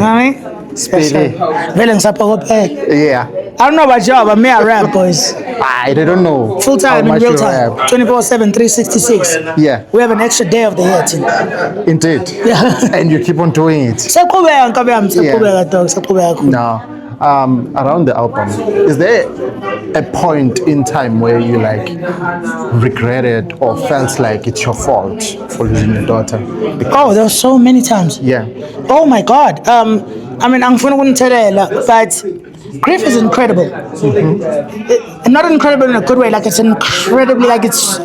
Speedy. Vele ngisaphokophe. Yeah. I don't know about y'all, but me I rap, boys. I don't know. Full time how in much real you time. rap. 24/7, 366. Yeah. We have an extra day of the year tonight. Indeed. Yeah. And you keep on doing it. Siyaqhubeka nkabe yami, siyaqhubeka dog, siyaqhubeka kakhulu. Now, around the album, is there a point in time where you like regretted or felt like it's your fault for losing your daughter? Oh, there were so many times. Yeah. Oh my God. I mean, angifuna ukunithelela, but grief is incredible. Not incredible in a good way, like it's incredibly, like it's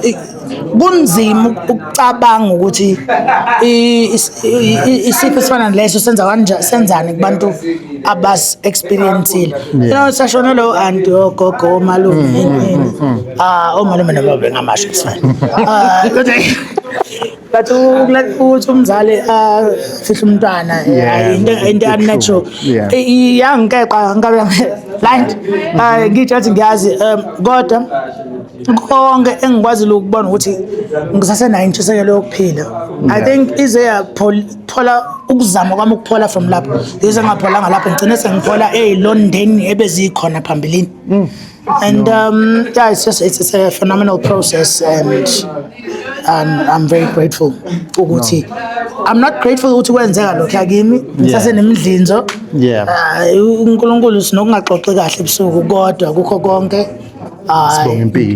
kunzima ukucabanga ukuthi isipho esifana leso senzani kubantu abas experienceile. You know, sashona lo auntie ogogo omalume omalume noma bengamasho it's fine. But ukuthi umzali fihle umntwana into unnatural. Yangeqa ngabe blind ngithi athi ngiyazi kodwa konke engikwazile ukubona ukuthi ngisasenayo intshisekelo yokuphila. I think ize yaphola ukuzama kwami ukuphola from lapho. Ize ngapholanga lapho ngicine sengiphola ezilondeni ebezikhona phambilini. And yeah, it's a phenomenal process, and I'm very grateful ukuthi I'm not grateful ukuthi kwenzeka lokho yakimi ngisasenemidlinzo. Yeah. uNkulunkulu sinokungaxoxi kahle ebusuku kodwa kukho konke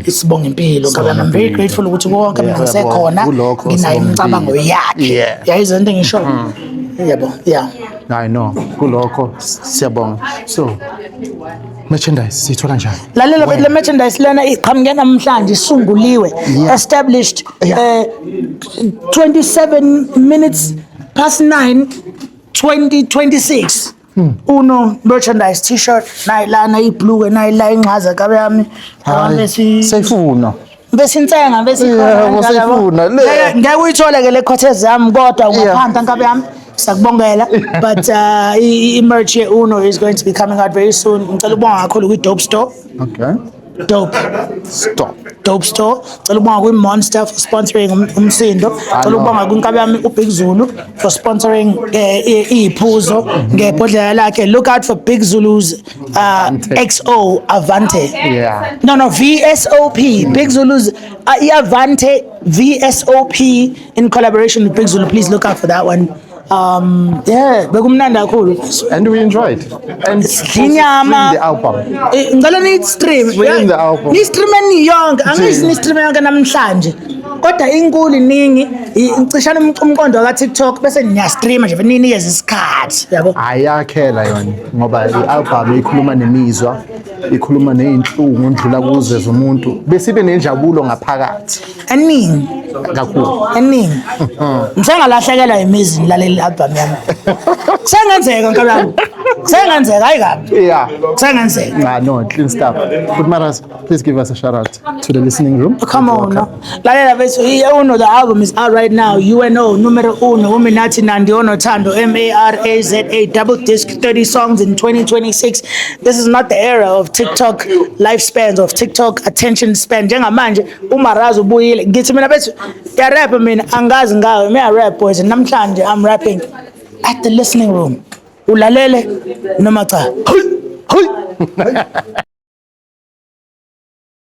isibonga impilo ngoba I'm very grateful ukuthi konke mina ngisekhona nginayo imicabango yakhe yayizo into engisho yabo. Yeah, I know kulokho siyabonga. So merchandise sithola njani? lalela le merchandise lena iqhamuke namhlanje isunguliwe, established 27 minutes past 9 2026. Uno merchandise t-shirt nayilana ibhluke nayila inxaza kabe yami sayifuna besintsenga besifuna ngeke uyithole ke le cotters zami kodwa ungaphansi nkabe yami sakubongela. But i-merch ye Uno is going to be coming out very soon. Ngicela ukubonga kakhulu kwi-Dope Store. Okay. Dope Store. Ngicela ukubonga kwi-Monster for sponsoring umsindo. Ngicela ukubonga kwinkabi yami uBig Zulu for sponsoring iphuzo ngebhodlela lakhe. Look out for Big Zulu's XO Avante. Yeah. No, VSOP. Big Zulu's Avante VSOP in collaboration with Big Zulu. Please look out for that one. Yeah, bekumnandi kakhulu and we enjoyed. And inyama the album. Ngicela ni stream. Stream the album. Ni stream ni yonke. Angisi ni stream yonke namhlanje. kodwa inkulu iningi icishana umqondo ka TikTok bese niya stream nje ninikeze isikhathi yabo. Ayakhela yona ngoba i-album ikhuluma nemizwa, ikhuluma nezinhlungu ndlula kuze zomuntu bese ibe nenjabulo ngaphakathi. Eningi kakhulu. Eningi. Ngisengalahlekelwa imizi nilalela i-album yami. Kusengenzeka nkalami. Kusengenzeka hayi kabi. Yeah. Kusengenzeka. No, clean stuff. But Maraz, please give us a shout out to the listening room. Come on, no. Lalela bethu, uno the album is out right now. UNO numero uno, Uminathi Nandi Onothando, MARAZA, double disc, 30 songs in 2026. This is not the era of TikTok lifespans, of TikTok attention span. Njengamanje uMaraz ubuyile. Ngithi mina bethu, ya rap mina angazi ngawe, me rap boys. Namhlanje I'm rapping at the listening room. Ulalele noma cha.